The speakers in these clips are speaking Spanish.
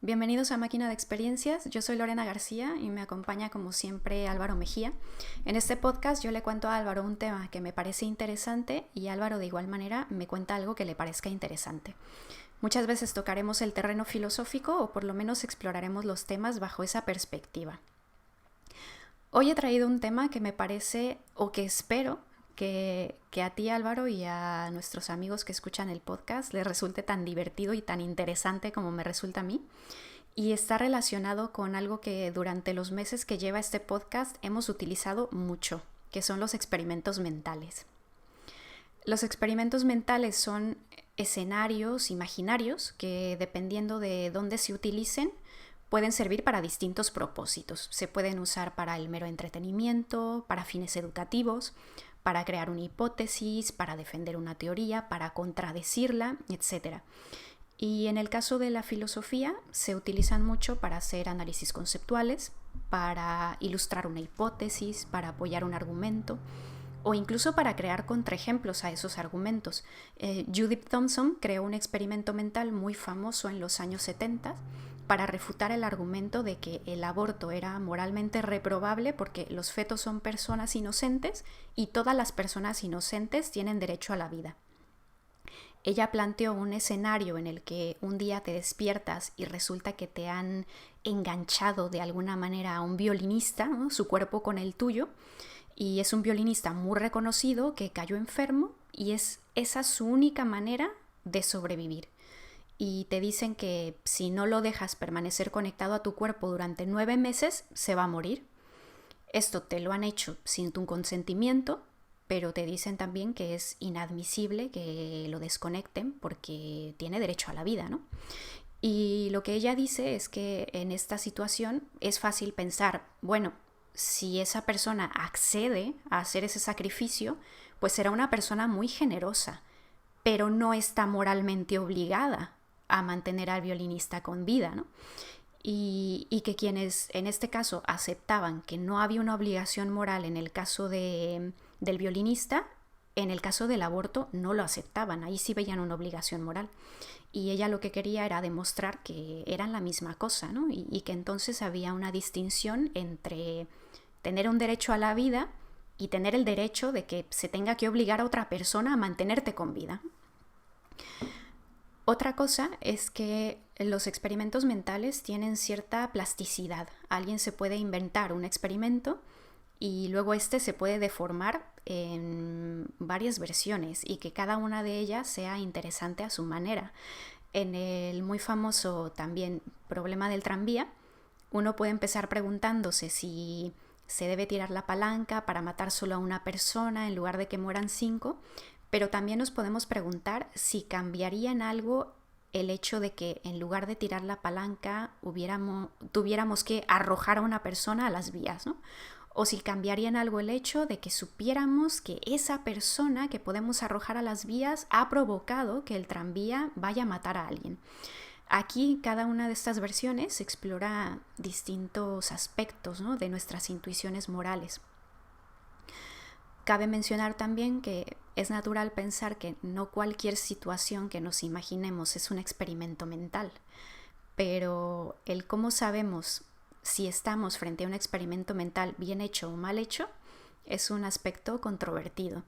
Bienvenidos a Máquina de Experiencias. Yo soy Lorena García y me acompaña como siempre Álvaro Mejía. En este podcast yo le cuento a Álvaro un tema que me parece interesante y Álvaro de igual manera me cuenta algo que le parezca interesante. Muchas veces tocaremos el terreno filosófico o por lo menos exploraremos los temas bajo esa perspectiva. Hoy he traído un tema que me parece o que espero que a ti, Álvaro, y a nuestros amigos que escuchan el podcast les resulte tan divertido y tan interesante como me resulta a mí. Y está relacionado con algo que durante los meses que lleva este podcast hemos utilizado mucho, que son los experimentos mentales. Los experimentos mentales son escenarios imaginarios que, dependiendo de dónde se utilicen, pueden servir para distintos propósitos. Se pueden usar para el mero entretenimiento, para fines educativos, para crear una hipótesis, para defender una teoría, para contradecirla, etc. Y en el caso de la filosofía se utilizan mucho para hacer análisis conceptuales, para ilustrar una hipótesis, para apoyar un argumento o incluso para crear contraejemplos a esos argumentos. Judith Thomson creó un experimento mental muy famoso en los años 70 para refutar el argumento de que el aborto era moralmente reprobable porque los fetos son personas inocentes y todas las personas inocentes tienen derecho a la vida. Ella planteó un escenario en el que un día te despiertas y resulta que te han enganchado de alguna manera a un violinista, ¿no? Su cuerpo con el tuyo, y es un violinista muy reconocido que cayó enfermo y es esa su única manera de sobrevivir. Y te dicen que si no lo dejas permanecer conectado a tu cuerpo durante 9 meses, se va a morir. Esto te lo han hecho sin tu consentimiento, pero te dicen también que es inadmisible que lo desconecten porque tiene derecho a la vida, ¿no? Y lo que ella dice es que en esta situación es fácil pensar, bueno, si esa persona accede a hacer ese sacrificio, pues será una persona muy generosa, pero no está moralmente obligada a mantener al violinista con vida, ¿no? Y que quienes en este caso aceptaban que no había una obligación moral en el caso del violinista, en el caso del aborto no lo aceptaban, ahí sí veían una obligación moral. Y ella lo que quería era demostrar que eran la misma cosa, ¿no? Y que entonces había una distinción entre tener un derecho a la vida y tener el derecho de que se tenga que obligar a otra persona a mantenerte con vida. Otra cosa es que los experimentos mentales tienen cierta plasticidad. Alguien se puede inventar un experimento y luego este se puede deformar en varias versiones y que cada una de ellas sea interesante a su manera. En el muy famoso también problema del tranvía, uno puede empezar preguntándose si se debe tirar la palanca para matar solo a una persona en lugar de que mueran 5, pero también nos podemos preguntar si cambiaría en algo el hecho de que en lugar de tirar la palanca tuviéramos que arrojar a una persona a las vías, ¿no? O si cambiaría en algo el hecho de que supiéramos que esa persona que podemos arrojar a las vías ha provocado que el tranvía vaya a matar a alguien. Aquí cada una de estas versiones explora distintos aspectos, ¿no?, de nuestras intuiciones morales. Cabe mencionar también que es natural pensar que no cualquier situación que nos imaginemos es un experimento mental, pero el cómo sabemos si estamos frente a un experimento mental bien hecho o mal hecho es un aspecto controvertido.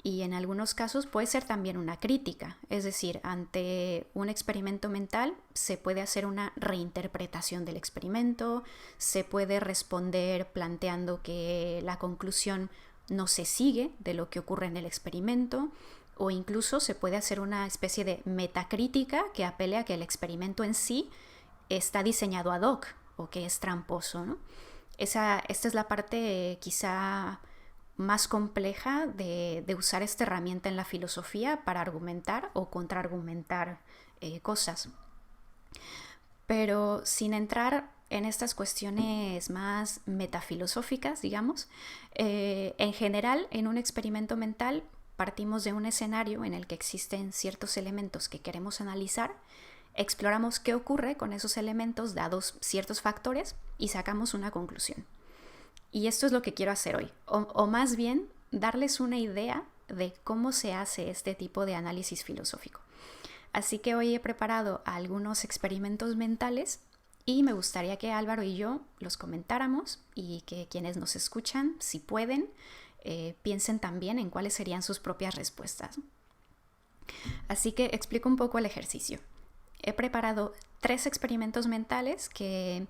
Y en algunos casos puede ser también una crítica, es decir, ante un experimento mental se puede hacer una reinterpretación del experimento, se puede responder planteando que la conclusión no se sigue de lo que ocurre en el experimento, o incluso se puede hacer una especie de metacrítica que apele a que el experimento en sí está diseñado ad hoc o que es tramposo, ¿no? Esta es la parte quizá más compleja de usar esta herramienta en la filosofía para argumentar o contraargumentar cosas. Pero sin entrar en estas cuestiones más metafilosóficas, digamos, en general, en un experimento mental partimos de un escenario en el que existen ciertos elementos que queremos analizar, exploramos qué ocurre con esos elementos dados ciertos factores y sacamos una conclusión. Y esto es lo que quiero hacer hoy, o más bien darles una idea de cómo se hace este tipo de análisis filosófico. Así que hoy he preparado algunos experimentos mentales Y me gustaría que Álvaro y yo los comentáramos y que quienes nos escuchan, si pueden, piensen también en cuáles serían sus propias respuestas. Así que explico un poco el ejercicio. He preparado 3 experimentos mentales que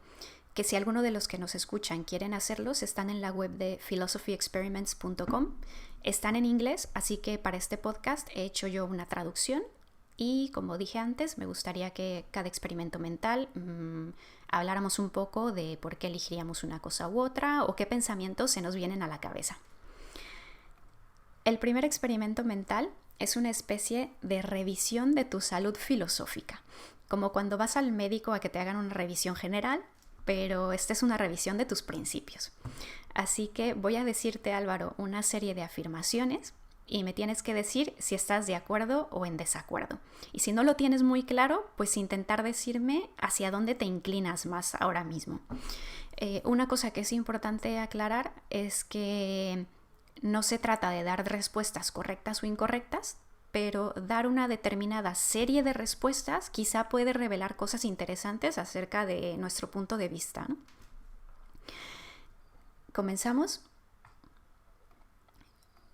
si alguno de los que nos escuchan quieren hacerlos, están en la web de philosophyexperiments.com. Están en inglés, así que para este podcast he hecho yo una traducción y, como dije antes, me gustaría que cada experimento mental habláramos un poco de por qué elegiríamos una cosa u otra o qué pensamientos se nos vienen a la cabeza. El primer experimento mental es una especie de revisión de tu salud filosófica, como cuando vas al médico a que te hagan una revisión general, pero esta es una revisión de tus principios. Así que voy a decirte, Álvaro, una serie de afirmaciones y me tienes que decir si estás de acuerdo o en desacuerdo. Y si no lo tienes muy claro, pues intentar decirme hacia dónde te inclinas más ahora mismo. Una cosa que es importante aclarar es que no se trata de dar respuestas correctas o incorrectas, pero dar una determinada serie de respuestas quizá puede revelar cosas interesantes acerca de nuestro punto de vista, ¿no? ¿Comenzamos?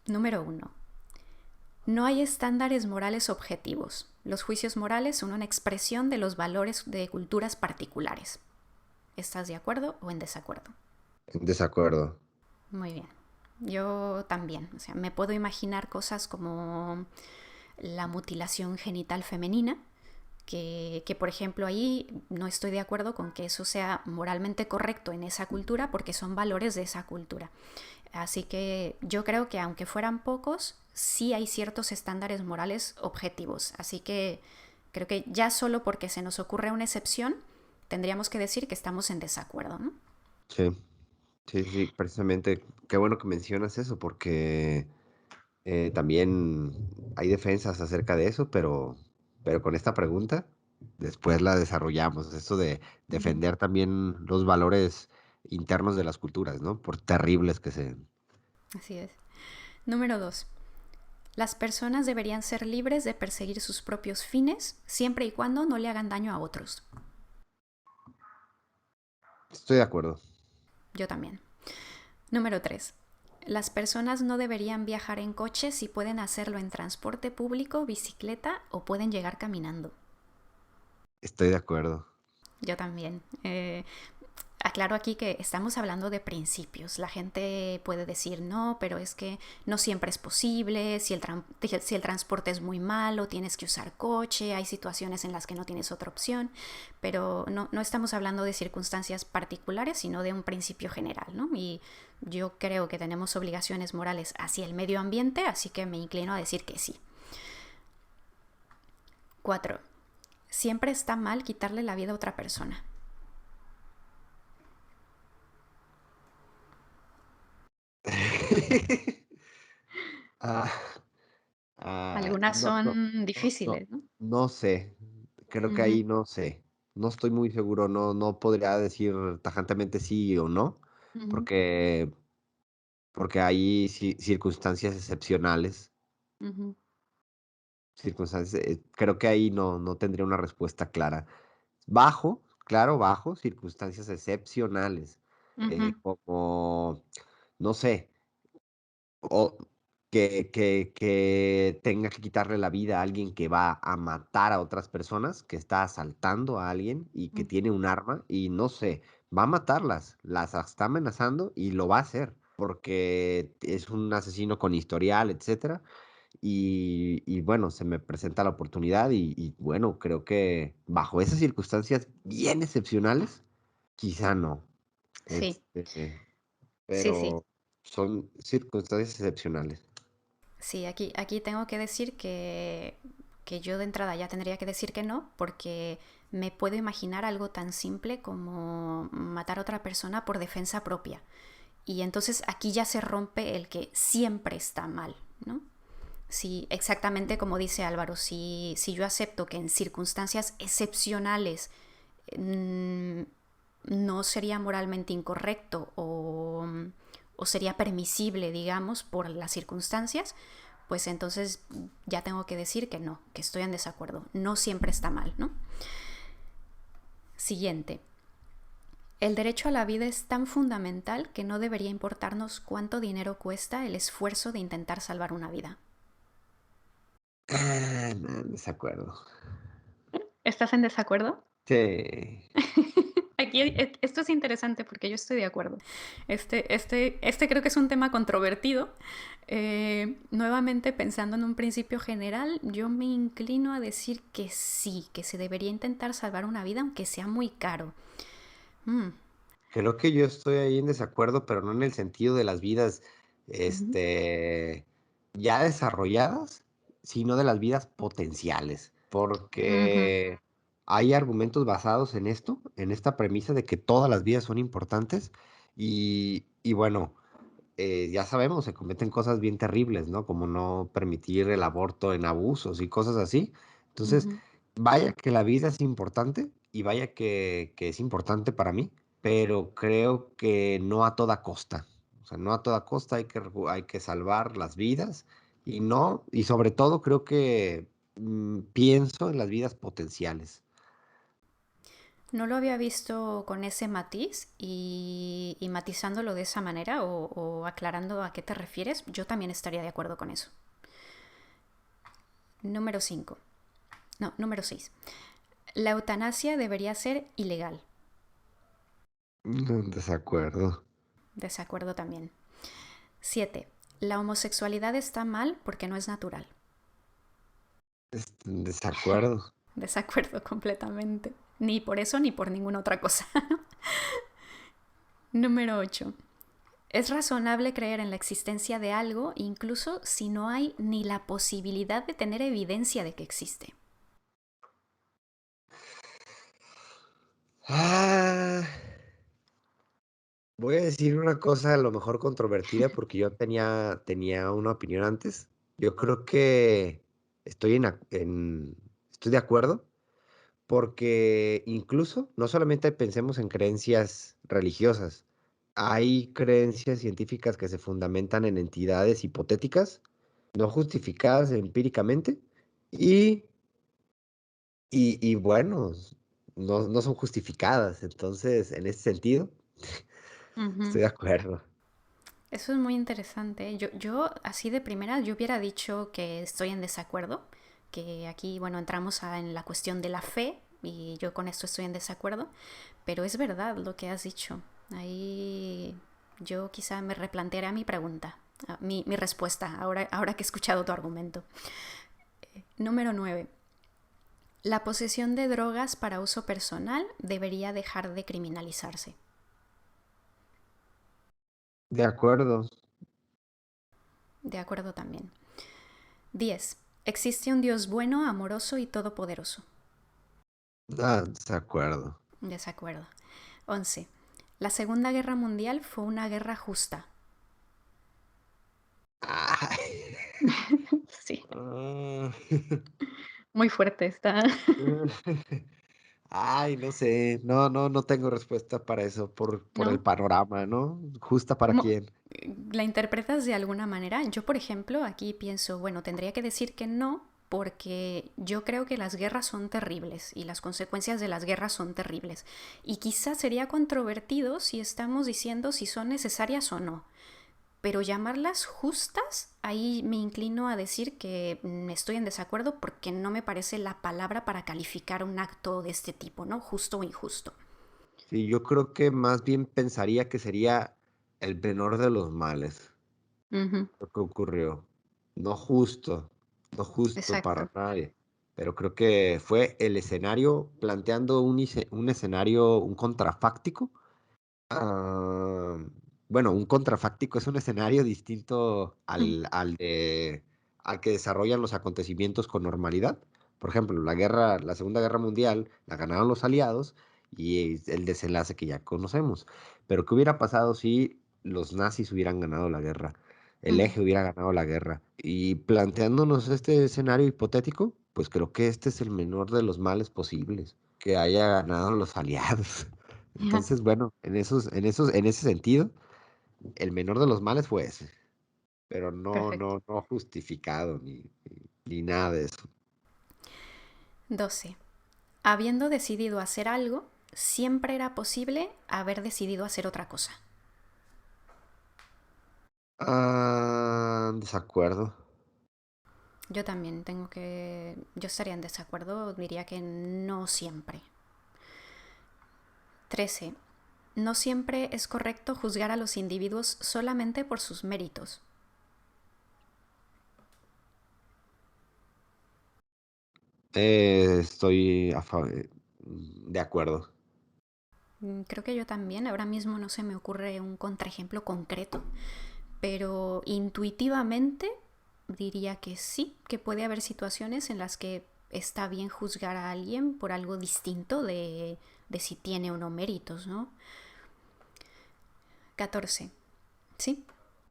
Número 1. No hay estándares morales objetivos. Los juicios morales son una expresión de los valores de culturas particulares. ¿Estás de acuerdo o en desacuerdo? En desacuerdo. Muy bien. Yo también. O sea, me puedo imaginar cosas como la mutilación genital femenina, que por ejemplo ahí no estoy de acuerdo con que eso sea moralmente correcto en esa cultura porque son valores de esa cultura. Así que yo creo que aunque fueran pocos, sí hay ciertos estándares morales objetivos. Así que creo que ya solo porque se nos ocurre una excepción, tendríamos que decir que estamos en desacuerdo, ¿no? Sí, sí, sí, precisamente. Qué bueno que mencionas eso, porque también hay defensas acerca de eso, pero con esta pregunta después la desarrollamos. Eso de Uh-huh. defender también los valores internos de las culturas, ¿no? Por terribles que sean. Así es. Número 2. Las personas deberían ser libres de perseguir sus propios fines siempre y cuando no le hagan daño a otros. Estoy de acuerdo. Yo también. Número 3. Las personas no deberían viajar en coche si pueden hacerlo en transporte público, bicicleta o pueden llegar caminando. Estoy de acuerdo. Yo también. Aclaro aquí que estamos hablando de principios. La gente puede decir no, pero es que no siempre es posible. Si el transporte es muy malo, tienes que usar coche. Hay situaciones en las que no tienes otra opción. Pero no estamos hablando de circunstancias particulares, sino de un principio general, ¿no? Y yo creo que tenemos obligaciones morales hacia el medio ambiente, así que me inclino a decir que sí. 4. Siempre está mal quitarle la vida a otra persona. Ah, Algunas no, no, son no, no, difíciles, ¿no? no sé. Creo que Uh-huh, ahí no sé. No estoy muy seguro. No, no podría decir tajantemente sí o no, uh-huh, porque, porque hay circunstancias excepcionales. uh-huh, Circunstancias, creo que ahí no, no tendría una respuesta clara. Bajo, claro, bajo circunstancias excepcionales, uh-huh, como, no sé, o que tenga que quitarle la vida a alguien que va a matar a otras personas, que está asaltando a alguien y que uh-huh. tiene un arma y no sé, va a matarlas, las está amenazando y lo va a hacer porque es un asesino con historial, etcétera. Y bueno, se me presenta la oportunidad y bueno, creo que bajo esas circunstancias bien excepcionales, quizá no. Sí, Este, sí, sí. pero son circunstancias excepcionales. Sí, aquí tengo que decir que yo de entrada ya tendría que decir que no, porque me puedo imaginar algo tan simple como matar a otra persona por defensa propia. Y entonces aquí ya se rompe el que siempre está mal, ¿no? Sí, exactamente como dice Álvaro, si yo acepto que en circunstancias excepcionales mm, no sería moralmente incorrecto o sería permisible, digamos, por las circunstancias, pues entonces ya tengo que decir que no, que estoy en desacuerdo. No siempre está mal, ¿no? Siguiente. El derecho a la vida es tan fundamental que no debería importarnos cuánto dinero cuesta el esfuerzo de intentar salvar una vida. No, desacuerdo. ¿Estás en desacuerdo? Sí. Aquí esto es interesante porque yo estoy de acuerdo. Este creo que es un tema controvertido. Nuevamente, pensando en un principio general, yo me inclino a decir que sí, que se debería intentar salvar una vida, aunque sea muy caro. Mm, Creo que yo estoy ahí en desacuerdo, pero no en el sentido de las vidas, ujú, este, ya desarrolladas, sino de las vidas potenciales, ujú, porque hay argumentos basados en esto, en esta premisa de que todas las vidas son importantes y bueno, ya sabemos, se cometen cosas bien terribles, ¿no? Como no permitir el aborto en abusos y cosas así. Entonces, ujú. vaya que la vida es importante y vaya que es importante para mí, pero creo que no a toda costa. O sea, no a toda costa hay que salvar las vidas y no, y sobre todo creo que pienso en las vidas potenciales. No lo había visto con ese matiz y matizándolo de esa manera o aclarando a qué te refieres, yo también estaría de acuerdo con eso. Número 5. No, número 6. La eutanasia debería ser ilegal. Desacuerdo. Desacuerdo también. 7. La homosexualidad está mal porque no es natural. Desacuerdo. Desacuerdo completamente. Ni por eso ni por ninguna otra cosa. Número 8. Es razonable creer en la existencia de algo incluso si no hay ni la posibilidad de tener evidencia de que existe. Ah. Voy a decir una cosa a lo mejor controvertida porque yo tenía una opinión antes. Yo creo que estoy de acuerdo porque incluso no solamente pensemos en creencias religiosas, hay creencias científicas que se fundamentan en entidades hipotéticas, no justificadas empíricamente y, y bueno, no son justificadas. Entonces, en ese sentido, Ujú. estoy de acuerdo. Eso es muy interesante. Yo, así de primera, yo hubiera dicho que estoy en desacuerdo, que aquí, bueno, entramos en la cuestión de la fe y yo con esto estoy en desacuerdo, pero es verdad lo que has dicho. Ahí yo quizá me replantearé mi pregunta, mi respuesta, ahora que he escuchado tu argumento. Número 9. La posesión de drogas para uso personal debería dejar de criminalizarse. De acuerdo. De acuerdo también. 10. Existe un Dios bueno, amoroso y todopoderoso. De acuerdo. Desacuerdo. 11. La Segunda Guerra Mundial fue una guerra justa. Ay. Sí, Ah. muy fuerte está. Ay, no sé. No tengo respuesta para eso, por el ¿No? panorama, ¿no? ¿Justa para ¿Cómo quién? la interpretas de alguna manera? Yo, por ejemplo, aquí pienso, bueno, tendría que decir que no, porque yo creo que las guerras son terribles y las consecuencias de las guerras son terribles. Y quizás sería controvertido si estamos diciendo si son necesarias o no. Pero llamarlas justas, ahí me inclino a decir que estoy en desacuerdo porque no me parece la palabra para calificar un acto de este tipo, ¿no? Justo o injusto. Sí, yo creo que más bien pensaría que sería el menor de los males Ujú. lo que ocurrió. No justo, no justo para Exacto. nadie. Pero creo que fue el escenario planteando un escenario, un contrafáctico. Ah, bueno, un contrafáctico es un escenario distinto al que desarrollan los acontecimientos con normalidad. Por ejemplo, la Segunda Guerra Mundial la ganaron los aliados y es el desenlace que ya conocemos. Pero ¿qué hubiera pasado si los nazis hubieran ganado la guerra? El Ujú. eje hubiera ganado la guerra. Y planteándonos este escenario hipotético, pues creo que este es el menor de los males posibles, que haya ganado los aliados. Entonces, bueno, en ese sentido, el menor de los males fue ese, pero Perfecto. no justificado ni nada de eso. 12. Habiendo decidido hacer algo, siempre era posible haber decidido hacer otra cosa. Desacuerdo. Yo también yo estaría en desacuerdo, diría que no siempre. 13. No siempre es correcto juzgar a los individuos solamente por sus méritos. Estoy de acuerdo. Creo que yo también, ahora mismo no se me ocurre un contraejemplo concreto, pero intuitivamente diría que sí, que puede haber situaciones en las que está bien juzgar a alguien por algo distinto de si tiene o no méritos, ¿no? 14. ¿Sí?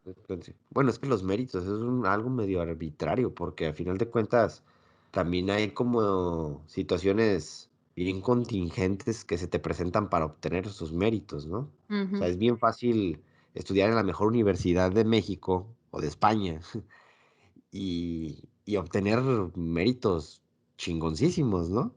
Entonces, bueno, es que los méritos es algo medio arbitrario, porque al final de cuentas también hay como situaciones bien contingentes que se te presentan para obtener esos méritos, ¿no? O sea, Ujú. es bien fácil estudiar en la mejor universidad de México o de España y obtener méritos chingoncísimos, ¿no?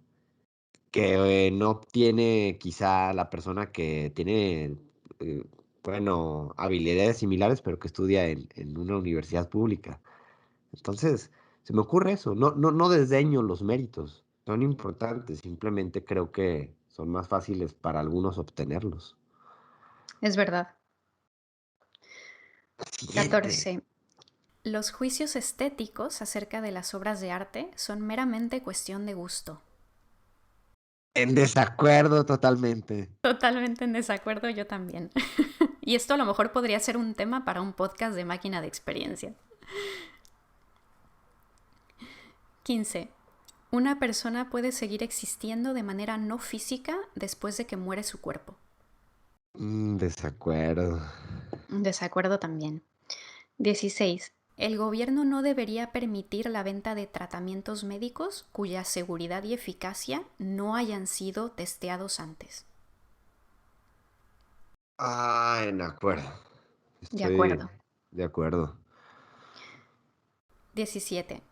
Que no obtiene quizá la persona que tiene, eh, bueno, habilidades similares, pero que estudia en una universidad pública. Entonces, se me ocurre eso. No desdeño los méritos. Son importantes. Simplemente creo que son más fáciles para algunos obtenerlos. Es verdad. Siguiente. 14. Los juicios estéticos acerca de las obras de arte son meramente cuestión de gusto. En desacuerdo totalmente. Totalmente en desacuerdo, yo también. Y esto a lo mejor podría ser un tema para un podcast de máquina de experiencia. 15. Una persona puede seguir existiendo de manera no física después de que muere su cuerpo. Desacuerdo. Desacuerdo también. 16. El gobierno no debería permitir la venta de tratamientos médicos cuya seguridad y eficacia no hayan sido testeados antes. En acuerdo. De Estoy acuerdo. de acuerdo. 17.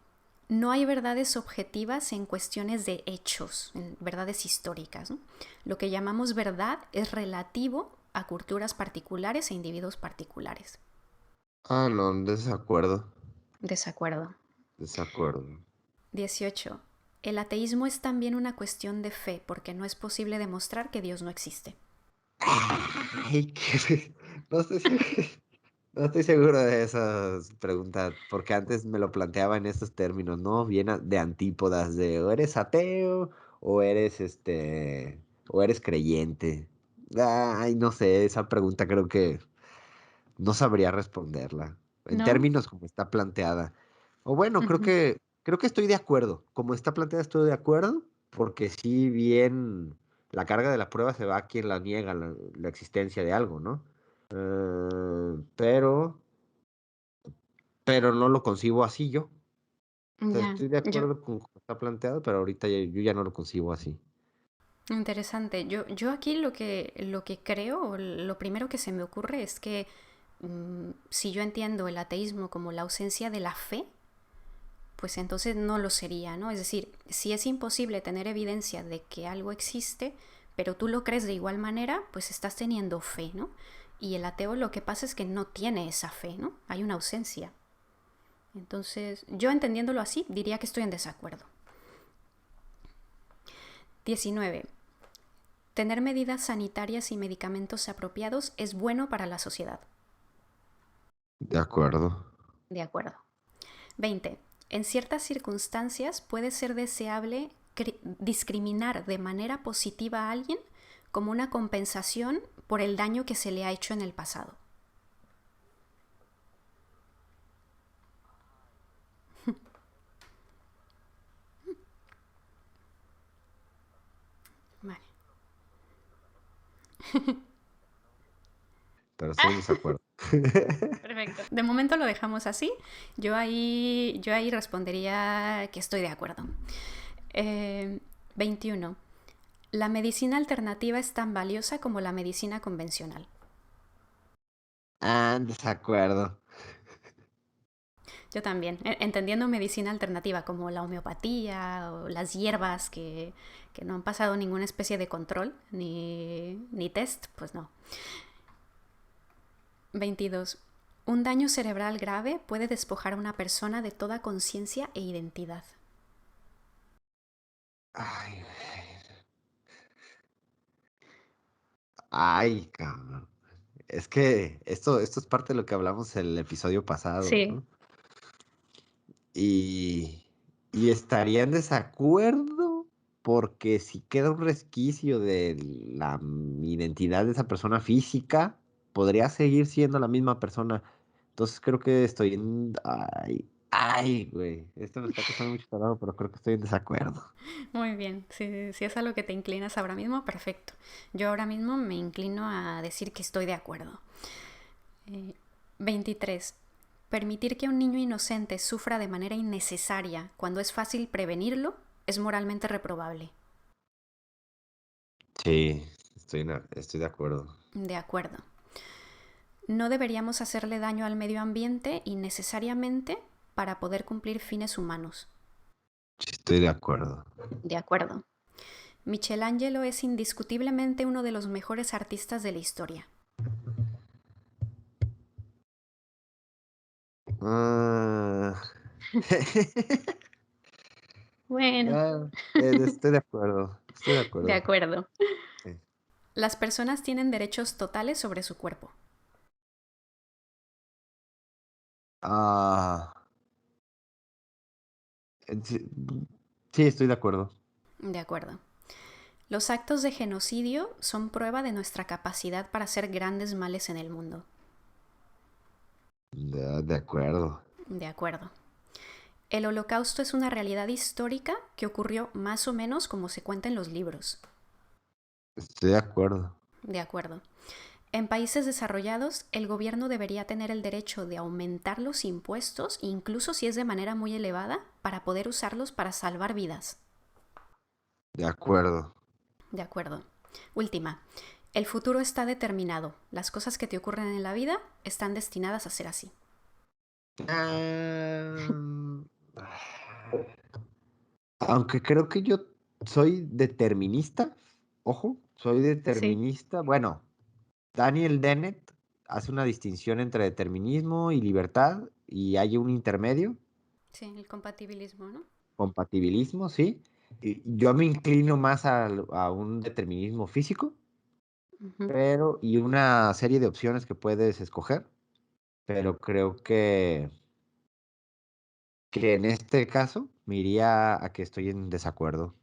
No hay verdades objetivas en cuestiones de hechos, en verdades históricas, ¿no? Lo que llamamos verdad es relativo a culturas particulares e individuos particulares. No, desacuerdo. Desacuerdo. Desacuerdo. 18. El ateísmo es también una cuestión de fe porque no es posible demostrar que Dios no existe. Ay, no estoy seguro, no estoy seguro de esa pregunta, porque antes me lo planteaba en estos términos, ¿no? Bien de antípodas de o eres ateo o eres creyente. Ay, no sé, esa pregunta creo que no sabría responderla en ¿No? términos como está planteada. O bueno, Ujú. creo que estoy de acuerdo. Como está planteada, estoy de acuerdo, porque si bien la carga de la prueba se va a quien la niega la existencia de algo, ¿no? Eh, pero, pero no lo concibo así yo. O sea, Ya, estoy de yo, acuerdo con cómo está planteado, pero ahorita yo ya no lo concibo así. interesante. Yo aquí lo que creo, o lo primero que se me ocurre es que si yo entiendo el ateísmo como la ausencia de la fe, pues entonces no lo sería, ¿no? Es decir, si es imposible tener evidencia de que algo existe, pero tú lo crees de igual manera, pues estás teniendo fe, ¿no? Y el ateo lo que pasa es que no tiene esa fe, ¿no? Hay una ausencia. Entonces, yo entendiéndolo así, diría que estoy en desacuerdo. 19. Tener medidas sanitarias y medicamentos apropiados es bueno para la sociedad. De acuerdo. De acuerdo. 20. En ciertas circunstancias puede ser deseable discriminar de manera positiva a alguien como una compensación por el daño que se le ha hecho en el pasado. Vale. Pero estoy en desacuerdo. Perfecto. De momento lo dejamos así. Yo ahí respondería que estoy de acuerdo. 21. La medicina alternativa es tan valiosa como la medicina convencional. Desacuerdo. Yo también, entendiendo medicina alternativa como la homeopatía o las hierbas que no han pasado ninguna especie de control ni test, pues no. 22. Un daño cerebral grave puede despojar a una persona de toda conciencia e identidad. Ay, ay, cabrón. Es que esto es parte de lo que hablamos el episodio pasado, Sí. ¿no? Y, y estaría en desacuerdo porque si queda un resquicio de la identidad de esa persona física, podría seguir siendo la misma persona. Entonces creo que estoy en... Ay, ay, güey. Esto me está costando mucho trabajo, pero creo que estoy en desacuerdo. Muy bien, si es a lo que te inclinas ahora mismo, perfecto. Yo ahora mismo me inclino a decir que estoy de acuerdo. 23. Permitir que un niño inocente sufra de manera innecesaria cuando es fácil prevenirlo es moralmente reprobable. Sí, estoy de acuerdo. De acuerdo. No deberíamos hacerle daño al medio ambiente innecesariamente para poder cumplir fines humanos. Sí, estoy de acuerdo. De acuerdo. Michelangelo es indiscutiblemente uno de los mejores artistas de la historia. Ah. Bueno, Ah, estoy de acuerdo. Estoy de de acuerdo. acuerdo. Sí. Las personas tienen derechos totales sobre su cuerpo. Ah, sí, sí, estoy de acuerdo. De acuerdo. Los actos de genocidio son prueba de nuestra capacidad para hacer grandes males en el mundo. De acuerdo. De acuerdo. El holocausto es una realidad histórica que ocurrió más o menos como se cuenta en los libros. Estoy de acuerdo. De acuerdo. En países desarrollados, el gobierno debería tener el derecho de aumentar los impuestos, incluso si es de manera muy elevada, para poder usarlos para salvar vidas. De acuerdo. De acuerdo. Última. El futuro está determinado. Las cosas que te ocurren en la vida están destinadas a ser así. Ah, aunque creo que yo soy determinista. Ojo, soy Sí, determinista. Bueno, Daniel Dennett hace una distinción entre determinismo y libertad y hay un intermedio, sí, el compatibilismo, ¿no? compatibilismo, sí. Y yo me inclino más a un determinismo físico, Ujú. pero y una serie de opciones que puedes escoger, pero creo que en este caso me iría a que estoy en desacuerdo.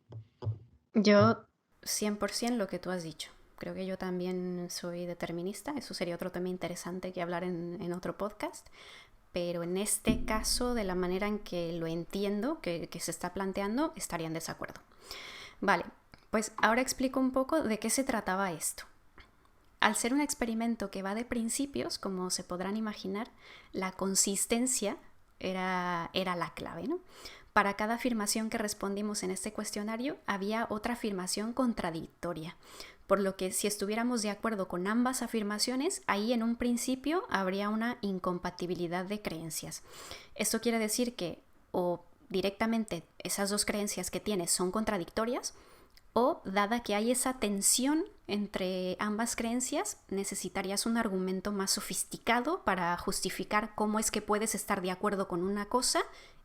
Yo 100% lo que tú has dicho. Creo que yo también soy determinista. Eso sería otro tema interesante que hablar en otro podcast. Pero en este caso, de la manera en que lo entiendo, que se está planteando, estaría en desacuerdo. Vale, pues ahora explico un poco de qué se trataba esto. Al ser un experimento que va de principios, como se podrán imaginar, la consistencia era la clave, ¿no? Para cada afirmación que respondimos en este cuestionario había otra afirmación contradictoria, por lo que si estuviéramos de acuerdo con ambas afirmaciones, ahí en un principio habría una incompatibilidad de creencias. Esto quiere decir que o directamente esas dos creencias que tienes son contradictorias, o dada que hay esa tensión entre ambas creencias, necesitarías un argumento más sofisticado para justificar cómo es que puedes estar de acuerdo con una cosa,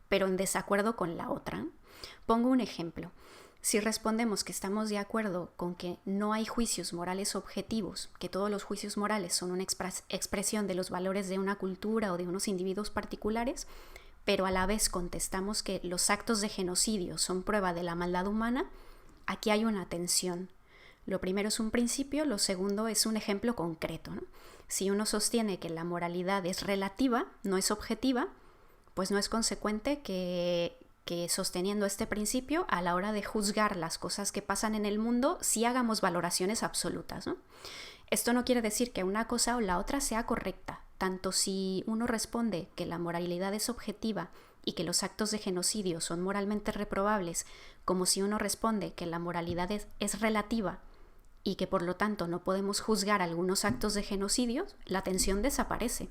pero en desacuerdo con la otra. Pongo un ejemplo. Si respondemos que estamos de acuerdo con que no hay juicios morales objetivos, que todos los juicios morales son una expresión de los valores de una cultura o de unos individuos particulares, pero a la vez contestamos que los actos de genocidio son prueba de la maldad humana, aquí hay una tensión. Lo primero es un principio, lo segundo es un ejemplo concreto, ¿no? Si uno sostiene que la moralidad es relativa, no es objetiva, pues no es consecuente que sosteniendo este principio, a la hora de juzgar las cosas que pasan en el mundo, sí hagamos valoraciones absolutas, ¿no? Esto no quiere decir que una cosa o la otra sea correcta, tanto si uno responde que la moralidad es objetiva y que los actos de genocidio son moralmente reprobables, como si uno responde que la moralidad es relativa y que por lo tanto no podemos juzgar algunos actos de genocidio, la tensión desaparece.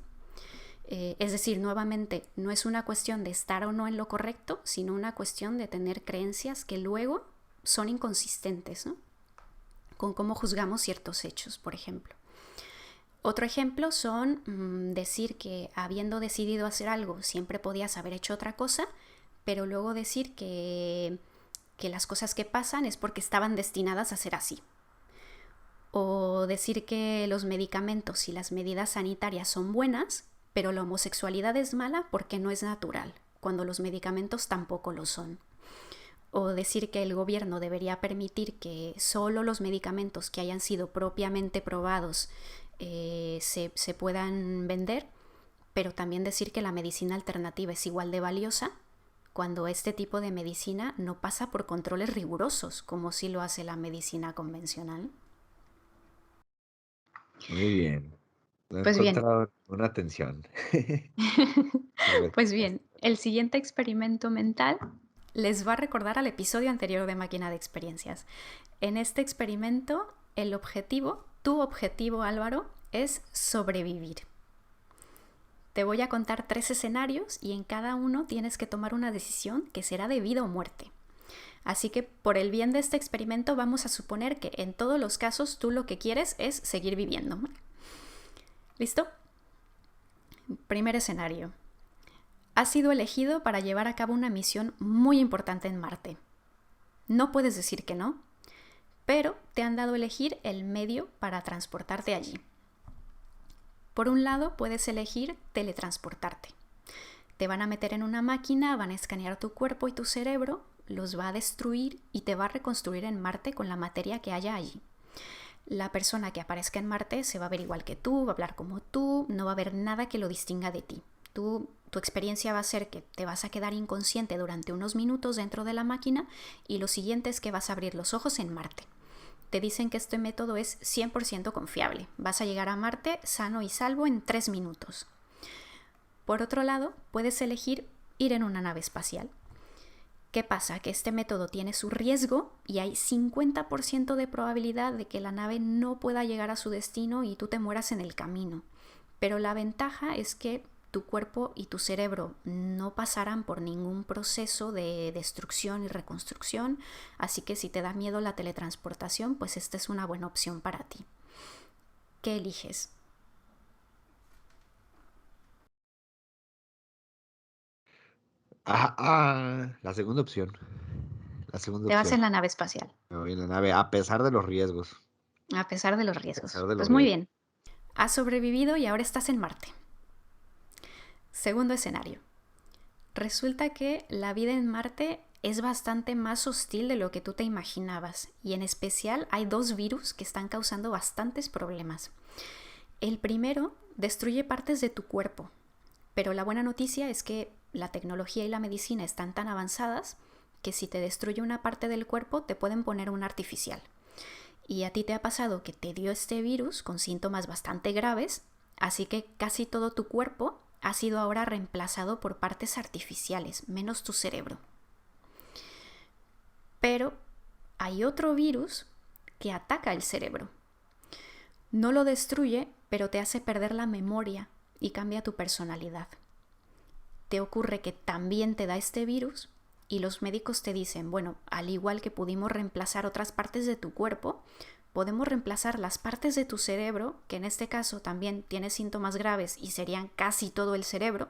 Es decir, nuevamente, no es una cuestión de estar o no en lo correcto, sino una cuestión de tener creencias que luego son inconsistentes, ¿no? Con cómo juzgamos ciertos hechos, por ejemplo. Otro ejemplo son decir que habiendo decidido hacer algo siempre podías haber hecho otra cosa, pero luego decir que las cosas que pasan es porque estaban destinadas a ser así. O decir que los medicamentos y las medidas sanitarias son buenas, pero la homosexualidad es mala porque no es natural, cuando los medicamentos tampoco lo son. O decir que el gobierno debería permitir que solo los medicamentos que hayan sido propiamente probados se puedan vender, pero también decir que la medicina alternativa es igual de valiosa cuando este tipo de medicina no pasa por controles rigurosos, como sí lo hace la medicina convencional. Muy bien. No he Pues bien, encontrado una atención. A ver, pues bien, el siguiente experimento mental les va a recordar al episodio anterior de Máquina de Experiencias. En este experimento, el objetivo, tu objetivo, Álvaro, es sobrevivir. Te voy a contar 3 escenarios y en cada uno tienes que tomar una decisión que será de vida o muerte. Así que por el bien de este experimento vamos a suponer que en todos los casos tú lo que quieres es seguir viviendo. ¿Listo? Primer escenario. Has sido elegido para llevar a cabo una misión muy importante en Marte. No puedes decir que no, pero te han dado a elegir el medio para transportarte allí. Por un lado, puedes elegir teletransportarte. Te van a meter en una máquina, van a escanear tu cuerpo y tu cerebro, los va a destruir y te va a reconstruir en Marte con la materia que haya allí. La persona que aparezca en Marte se va a ver igual que tú, va a hablar como tú, no va a haber nada que lo distinga de ti. Tu experiencia va a ser que te vas a quedar inconsciente durante unos minutos dentro de la máquina y lo siguiente es que vas a abrir los ojos en Marte. Te dicen que este método es 100% confiable. Vas a llegar a Marte sano y salvo en 3 minutos. Por otro lado, puedes elegir ir en una nave espacial. ¿Qué pasa? Que este método tiene su riesgo y hay 50% de probabilidad de que la nave no pueda llegar a su destino y tú te mueras en el camino. Pero la ventaja es que tu cuerpo y tu cerebro no pasarán por ningún proceso de destrucción y reconstrucción, así que si te da miedo la teletransportación, pues esta es una buena opción para ti. ¿Qué eliges? la segunda opción. La segunda Te vas opción. en la nave espacial, Me voy en la nave, a pesar de los riesgos. a pesar de los A pesar riesgos. de los Pues muy riesgos. bien, has sobrevivido y ahora estás en Marte. Segundo escenario. Resulta que la vida en Marte es bastante más hostil de lo que tú te imaginabas y en especial hay 2 virus que están causando bastantes problemas. El primero destruye partes de tu cuerpo, pero la buena noticia es que la tecnología y la medicina están tan avanzadas que si te destruye una parte del cuerpo te pueden poner una artificial. Y a ti te ha pasado que te dio este virus con síntomas bastante graves, así que casi todo tu cuerpo ha sido ahora reemplazado por partes artificiales, menos tu cerebro. Pero hay otro virus que ataca el cerebro. No lo destruye, pero te hace perder la memoria y cambia tu personalidad. Te ocurre que también te da este virus y los médicos te dicen, bueno, al igual que pudimos reemplazar otras partes de tu cuerpo, podemos reemplazar las partes de tu cerebro, que en este caso también tiene síntomas graves y serían casi todo el cerebro,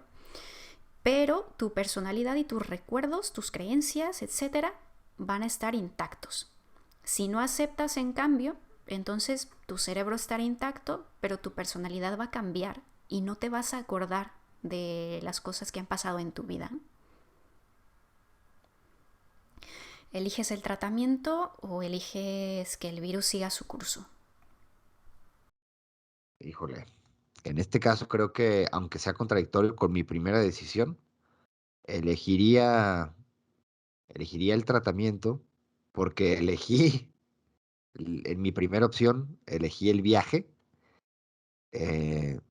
pero tu personalidad y tus recuerdos, tus creencias, etcétera, van a estar intactos. Si no aceptas, en cambio, entonces tu cerebro estará intacto, pero tu personalidad va a cambiar y no te vas a acordar de las cosas que han pasado en tu vida. ¿Eliges el tratamiento o eliges que el virus siga su curso? Híjole. En este caso creo que, aunque sea contradictorio con mi primera decisión, elegiría, elegiría el tratamiento porque elegí, en mi primera opción, elegí el viaje,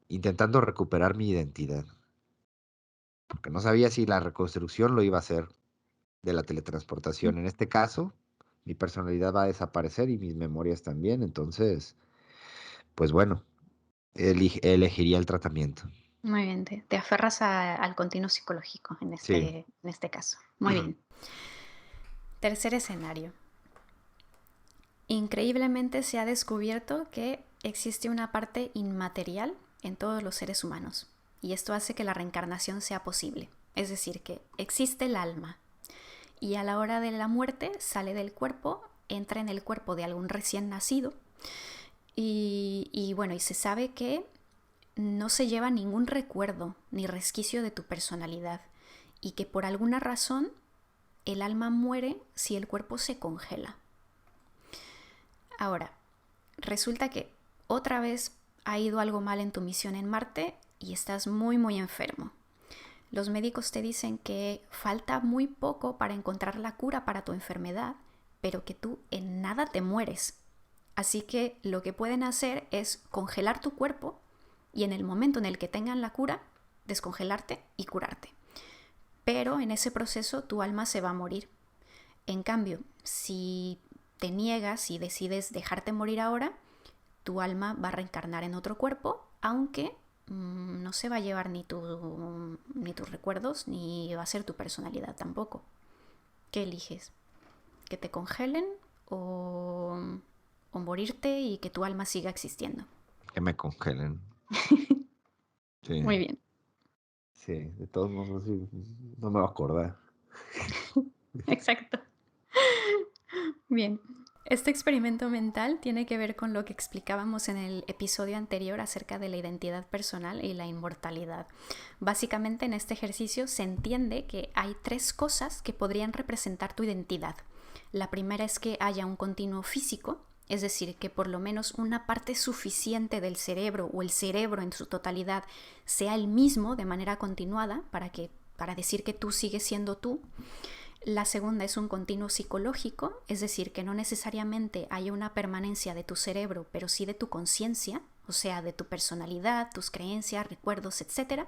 intentando recuperar mi identidad, porque no sabía si la reconstrucción lo iba a hacer de la teletransportación. En este caso, mi personalidad va a desaparecer y mis memorias también, entonces, pues bueno, elegiría el tratamiento. Muy bien, te aferras al continuo psicológico Sí. en este caso. Muy bien. Tercer escenario. Increíblemente se ha descubierto que existe una parte inmaterial en todos los seres humanos y esto hace que la reencarnación sea posible. Es decir, que existe el alma y a la hora de la muerte sale del cuerpo, entra en el cuerpo de algún recién nacido y bueno, y se sabe que no se lleva ningún recuerdo ni resquicio de tu personalidad y que por alguna razón el alma muere si el cuerpo se congela. Ahora, resulta que otra vez ha ido algo mal en tu misión en Marte y estás muy muy enfermo. Los médicos te dicen que falta muy poco para encontrar la cura para tu enfermedad, pero que tú en nada te mueres. Así que lo que pueden hacer es congelar tu cuerpo y en el momento en el que tengan la cura, descongelarte y curarte. Pero en ese proceso tu alma se va a morir. En cambio, si te niegas y decides dejarte morir ahora, tu alma va a reencarnar en otro cuerpo, aunque no se va a llevar ni tus recuerdos, ni va a ser tu personalidad tampoco. ¿Qué eliges? ¿Que te congelen o, o morirte y que tu alma siga existiendo? Que me congelen. Sí, Muy bien, sí, de todos modos, sí, no me voy a acordar. exacto. Bien. Este experimento mental tiene que ver con lo que explicábamos en el episodio anterior acerca de la identidad personal y la inmortalidad. Básicamente en este ejercicio se entiende que hay tres cosas que podrían representar tu identidad. La primera es que haya un continuo físico, es decir, que por lo menos una parte suficiente del cerebro o el cerebro en su totalidad sea el mismo de manera continuada para decir que tú sigues siendo tú. La segunda es un continuo psicológico, es decir, que no necesariamente haya una permanencia de tu cerebro, pero sí de tu conciencia, o sea, de tu personalidad, tus creencias, recuerdos, etc.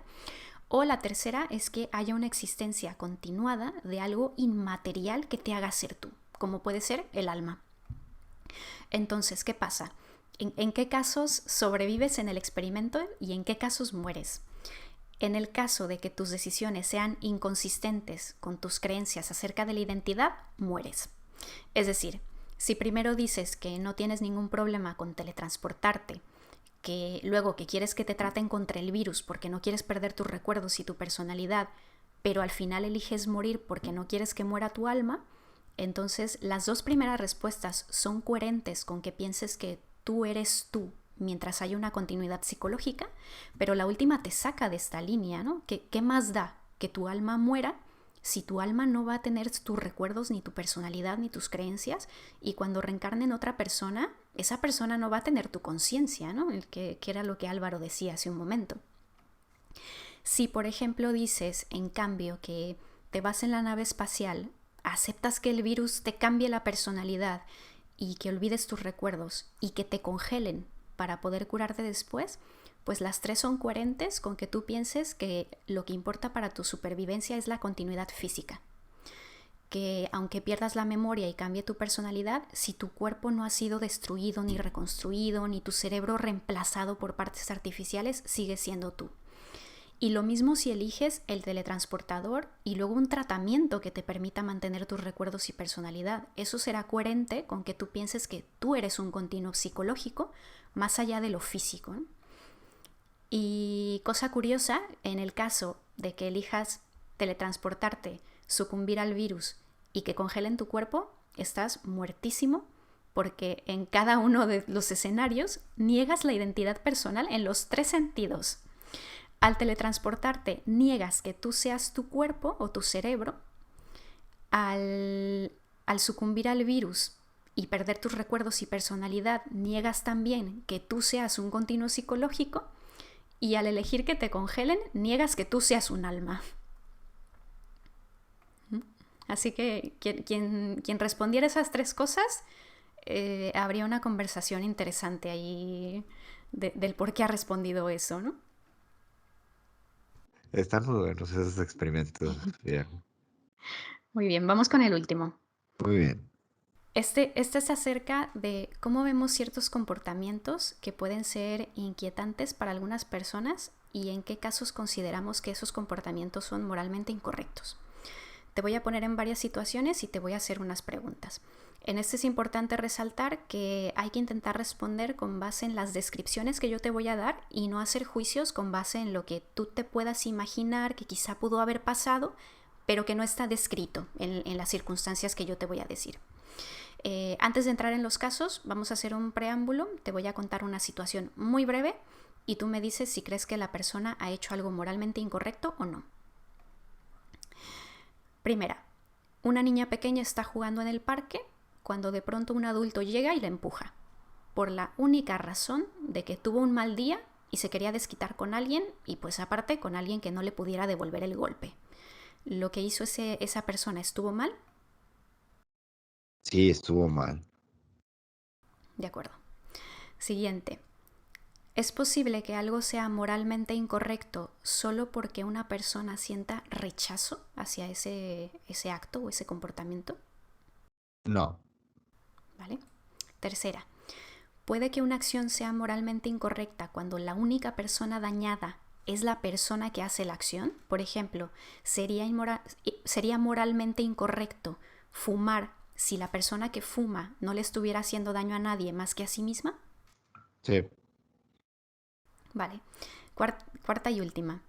O la tercera es que haya una existencia continuada de algo inmaterial que te haga ser tú, como puede ser el alma. Entonces, ¿qué pasa? ¿En qué casos sobrevives en el experimento y en qué casos mueres? En el caso de que tus decisiones sean inconsistentes con tus creencias acerca de la identidad, mueres. Es decir, si primero dices que no tienes ningún problema con teletransportarte, que luego que quieres que te traten contra el virus porque no quieres perder tus recuerdos y tu personalidad, pero al final eliges morir porque no quieres que muera tu alma, entonces las dos primeras respuestas son coherentes con que pienses que tú eres tú mientras hay una continuidad psicológica, pero la última te saca de esta línea, ¿no? ¿Qué más da que tu alma muera si tu alma no va a tener tus recuerdos, ni tu personalidad, ni tus creencias? Y cuando reencarne en otra persona, esa persona no va a tener tu conciencia, ¿no? Que era lo que Álvaro decía hace un momento. Si, por ejemplo, dices, en cambio, que te vas en la nave espacial, aceptas que el virus te cambie la personalidad y que olvides tus recuerdos y que te congelen para poder curarte después, pues las tres son coherentes con que tú pienses que lo que importa para tu supervivencia es la continuidad física. Que aunque pierdas la memoria y cambie tu personalidad, si tu cuerpo no ha sido destruido ni reconstruido, ni tu cerebro reemplazado por partes artificiales, sigues siendo tú. Y lo mismo si eliges el teletransportador y luego un tratamiento que te permita mantener tus recuerdos y personalidad. Eso será coherente con que tú pienses que tú eres un continuo psicológico más allá de lo físico, ¿no? Y cosa curiosa, en el caso de que elijas teletransportarte, sucumbir al virus y que congelen tu cuerpo, estás muertísimo porque en cada uno de los escenarios niegas la identidad personal en los tres sentidos. Al teletransportarte, niegas que tú seas tu cuerpo o tu cerebro. Al sucumbir al virus y perder tus recuerdos y personalidad, niegas también que tú seas un continuo psicológico. Y al elegir que te congelen, niegas que tú seas un alma. Así que quien respondiera esas tres cosas, habría una conversación interesante ahí del por qué ha respondido eso, ¿no? Están muy buenos esos experimentos. Bien. Muy bien, vamos con el último. Muy bien. Este es acerca de cómo vemos ciertos comportamientos que pueden ser inquietantes para algunas personas y en qué casos consideramos que esos comportamientos son moralmente incorrectos. Te voy a poner en varias situaciones y te voy a hacer unas preguntas. En este es importante resaltar que hay que intentar responder con base en las descripciones que yo te voy a dar y no hacer juicios con base en lo que tú te puedas imaginar que quizá pudo haber pasado, pero que no está descrito en las circunstancias que yo te voy a decir. Antes de entrar en los casos, vamos a hacer un preámbulo. Te voy a contar una situación muy breve y tú me dices si crees que la persona ha hecho algo moralmente incorrecto o no. Primera, una niña pequeña está jugando en el parque cuando de pronto un adulto llega y la empuja, por la única razón de que tuvo un mal día y se quería desquitar con alguien, y pues aparte con alguien que no le pudiera devolver el golpe. ¿Lo que hizo esa persona estuvo mal? Sí, estuvo mal. De acuerdo. Siguiente. ¿Es posible que algo sea moralmente incorrecto solo porque una persona sienta rechazo hacia ese acto o ese comportamiento? No. ¿Vale? Tercera. ¿Puede que una acción sea moralmente incorrecta cuando la única persona dañada es la persona que hace la acción? Por ejemplo, ¿sería moralmente incorrecto fumar si la persona que fuma no le estuviera haciendo daño a nadie más que a sí misma? Sí. Vale. Cuarta y última.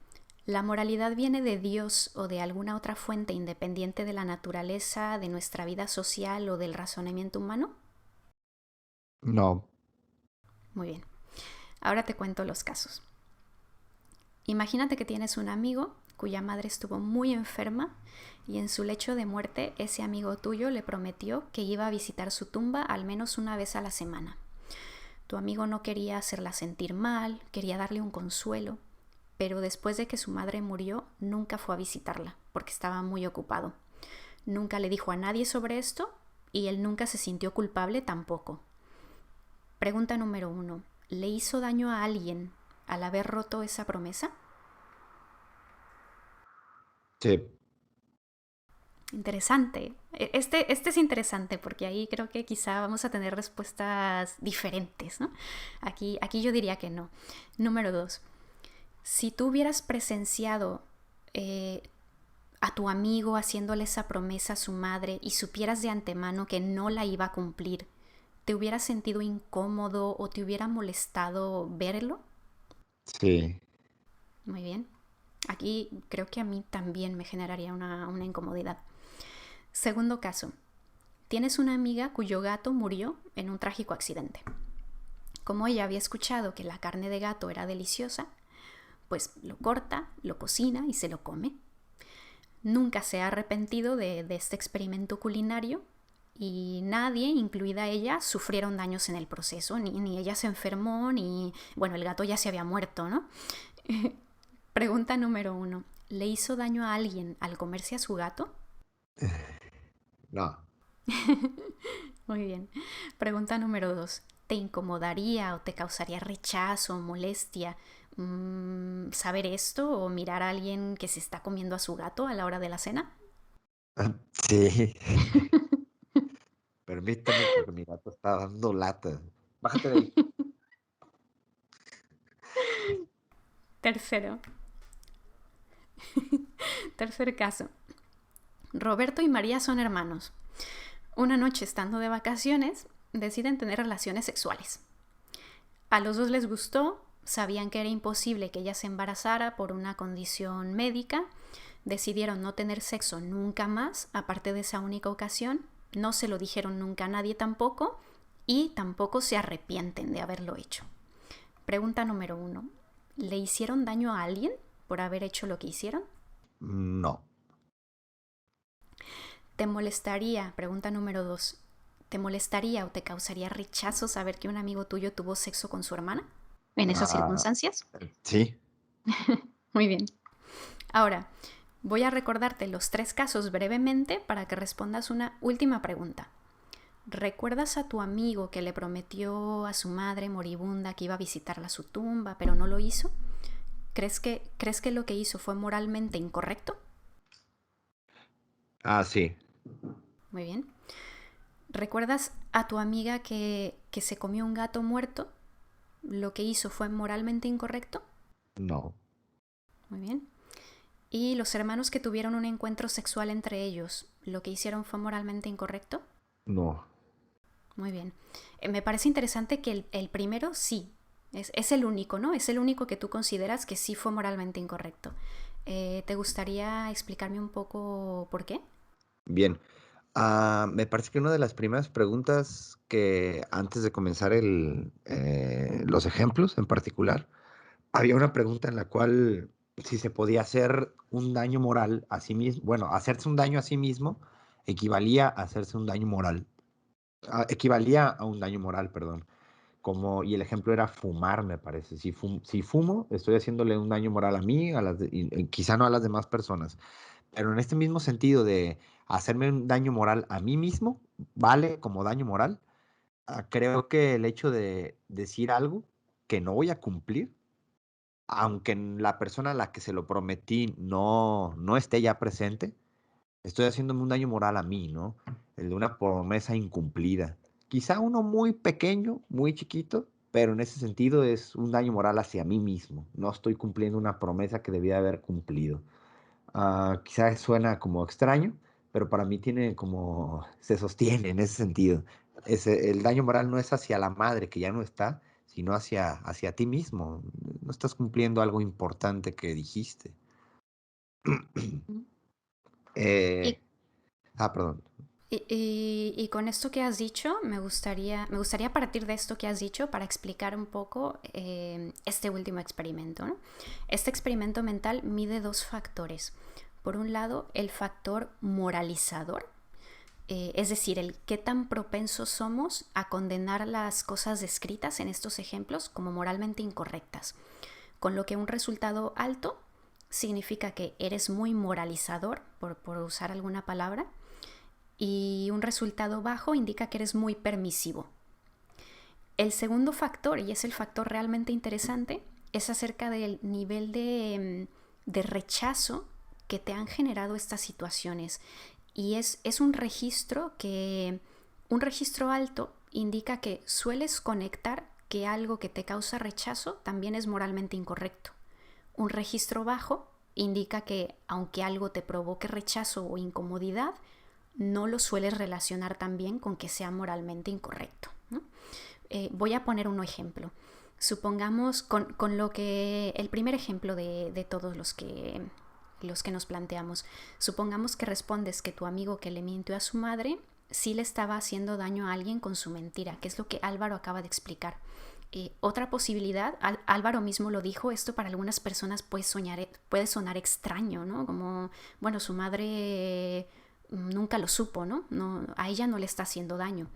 ¿La moralidad viene de Dios o de alguna otra fuente independiente de la naturaleza, de nuestra vida social o del razonamiento humano? No. Muy bien. Ahora te cuento los casos. Imagínate que tienes un amigo cuya madre estuvo muy enferma y en su lecho de muerte ese amigo tuyo le prometió que iba a visitar su tumba al menos una vez a la semana. Tu amigo no quería hacerla sentir mal, quería darle un consuelo, pero después de que su madre murió nunca fue a visitarla porque estaba muy ocupado. Nunca le dijo a nadie sobre esto y él nunca se sintió culpable tampoco. Pregunta número 1. ¿Le hizo daño a alguien al haber roto esa promesa? Sí. Interesante. Este es interesante porque ahí creo que quizá vamos a tener respuestas diferentes, ¿no? Aquí yo diría que no. Número 2. Si tú hubieras presenciado a tu amigo haciéndole esa promesa a su madre y supieras de antemano que no la iba a cumplir, ¿te hubieras sentido incómodo o te hubiera molestado verlo? Sí. Muy bien. Aquí creo que a mí también me generaría una incomodidad. Segundo caso. Tienes una amiga cuyo gato murió en un trágico accidente. Como ella había escuchado que la carne de gato era deliciosa, pues lo corta, lo cocina y se lo come. Nunca se ha arrepentido de este experimento culinario y nadie, incluida ella, sufrieron daños en el proceso, ni ella se enfermó, ni... Bueno, el gato ya se había muerto, ¿no? Pregunta número 1. ¿Le hizo daño a alguien al comerse a su gato? No. Muy bien. Pregunta número 2. ¿Te incomodaría o te causaría rechazo o molestia saber esto o mirar a alguien que se está comiendo a su gato a la hora de la cena? Sí. Permíteme porque mi gato está dando lata. Bájate de ahí. Tercero. Tercer caso. Roberto y María son hermanos. Una noche estando de vacaciones, deciden tener relaciones sexuales. A los dos les gustó, sabían que era imposible que ella se embarazara por una condición médica, decidieron no tener sexo nunca más, aparte de esa única ocasión, no se lo dijeron nunca a nadie tampoco y tampoco se arrepienten de haberlo hecho. Pregunta número 1. ¿Le hicieron daño a alguien por haber hecho lo que hicieron? No. ¿Te molestaría, pregunta número 2, ¿te molestaría o te causaría rechazo saber que un amigo tuyo tuvo sexo con su hermana en esas Ah, circunstancias? sí. Muy bien. Ahora, voy a recordarte los 3 casos brevemente para que respondas una última pregunta. ¿Recuerdas a tu amigo que le prometió a su madre moribunda que iba a visitarla a su tumba, pero no lo hizo? ¿Crees que lo que hizo fue moralmente incorrecto? Ah, sí. Muy bien. ¿Recuerdas a tu amiga que se comió un gato muerto? ¿Lo que hizo fue moralmente incorrecto? No, Muy bien. ¿Y los hermanos que tuvieron un encuentro sexual entre ellos, lo que hicieron fue moralmente incorrecto? no. Muy bien. Me parece interesante que el primero sí, es el único, ¿no? Es el único que tú consideras que sí fue moralmente incorrecto. ¿Te gustaría explicarme un poco por qué? Bien. Me parece que una de las primeras preguntas que antes de comenzar los ejemplos en particular, había una pregunta en la cual si se podía hacer un daño moral a sí mismo, bueno, hacerse un daño a sí mismo equivalía a hacerse un daño moral, equivalía a un daño moral, perdón. Y el ejemplo era fumar, me parece. Si fumo, estoy haciéndole un daño moral a mí, y quizá no a las demás personas. Pero en este mismo sentido de hacerme un daño moral a mí mismo, vale como daño moral. Creo que el hecho de decir algo que no voy a cumplir, aunque la persona a la que se lo prometí no esté ya presente, estoy haciéndome un daño moral a mí, ¿no? El de una promesa incumplida. Quizá uno muy pequeño, muy chiquito, pero en ese sentido es un daño moral hacia mí mismo. No estoy cumpliendo una promesa que debía haber cumplido. Quizás suena como extraño, pero para mí tiene como, se sostiene en ese sentido. El daño moral no es hacia la madre que ya no está, sino hacia ti mismo. No estás cumpliendo algo importante que dijiste. Y, Eh, Perdón. y con esto que has dicho, me gustaría partir de esto que has dicho para explicar un poco este último experimento, ¿no? Este experimento mental mide dos factores. Por un lado, el factor moralizador, es decir, el qué tan propensos somos a condenar las cosas descritas en estos ejemplos como moralmente incorrectas, con lo que un resultado alto significa que eres muy moralizador, por usar alguna palabra, y un resultado bajo indica que eres muy permisivo. El segundo factor, y es el factor realmente interesante, es acerca del nivel de rechazo que te han generado estas situaciones. Y es un registro alto indica que sueles conectar que algo que te causa rechazo también es moralmente incorrecto. Un registro bajo indica que aunque algo te provoque rechazo o incomodidad, no lo sueles relacionar también con que sea moralmente incorrecto, ¿no? Voy a poner un ejemplo. Supongamos con lo que el primer ejemplo de todos los que nos planteamos. Supongamos que respondes que tu amigo que le mintió a su madre sí le estaba haciendo daño a alguien con su mentira, que es lo que Álvaro acaba de explicar. Otra posibilidad, Álvaro mismo lo dijo, esto para algunas personas puede sonar extraño, ¿no? Como, bueno, su madre nunca lo supo, ¿no? A ella no le está haciendo daño.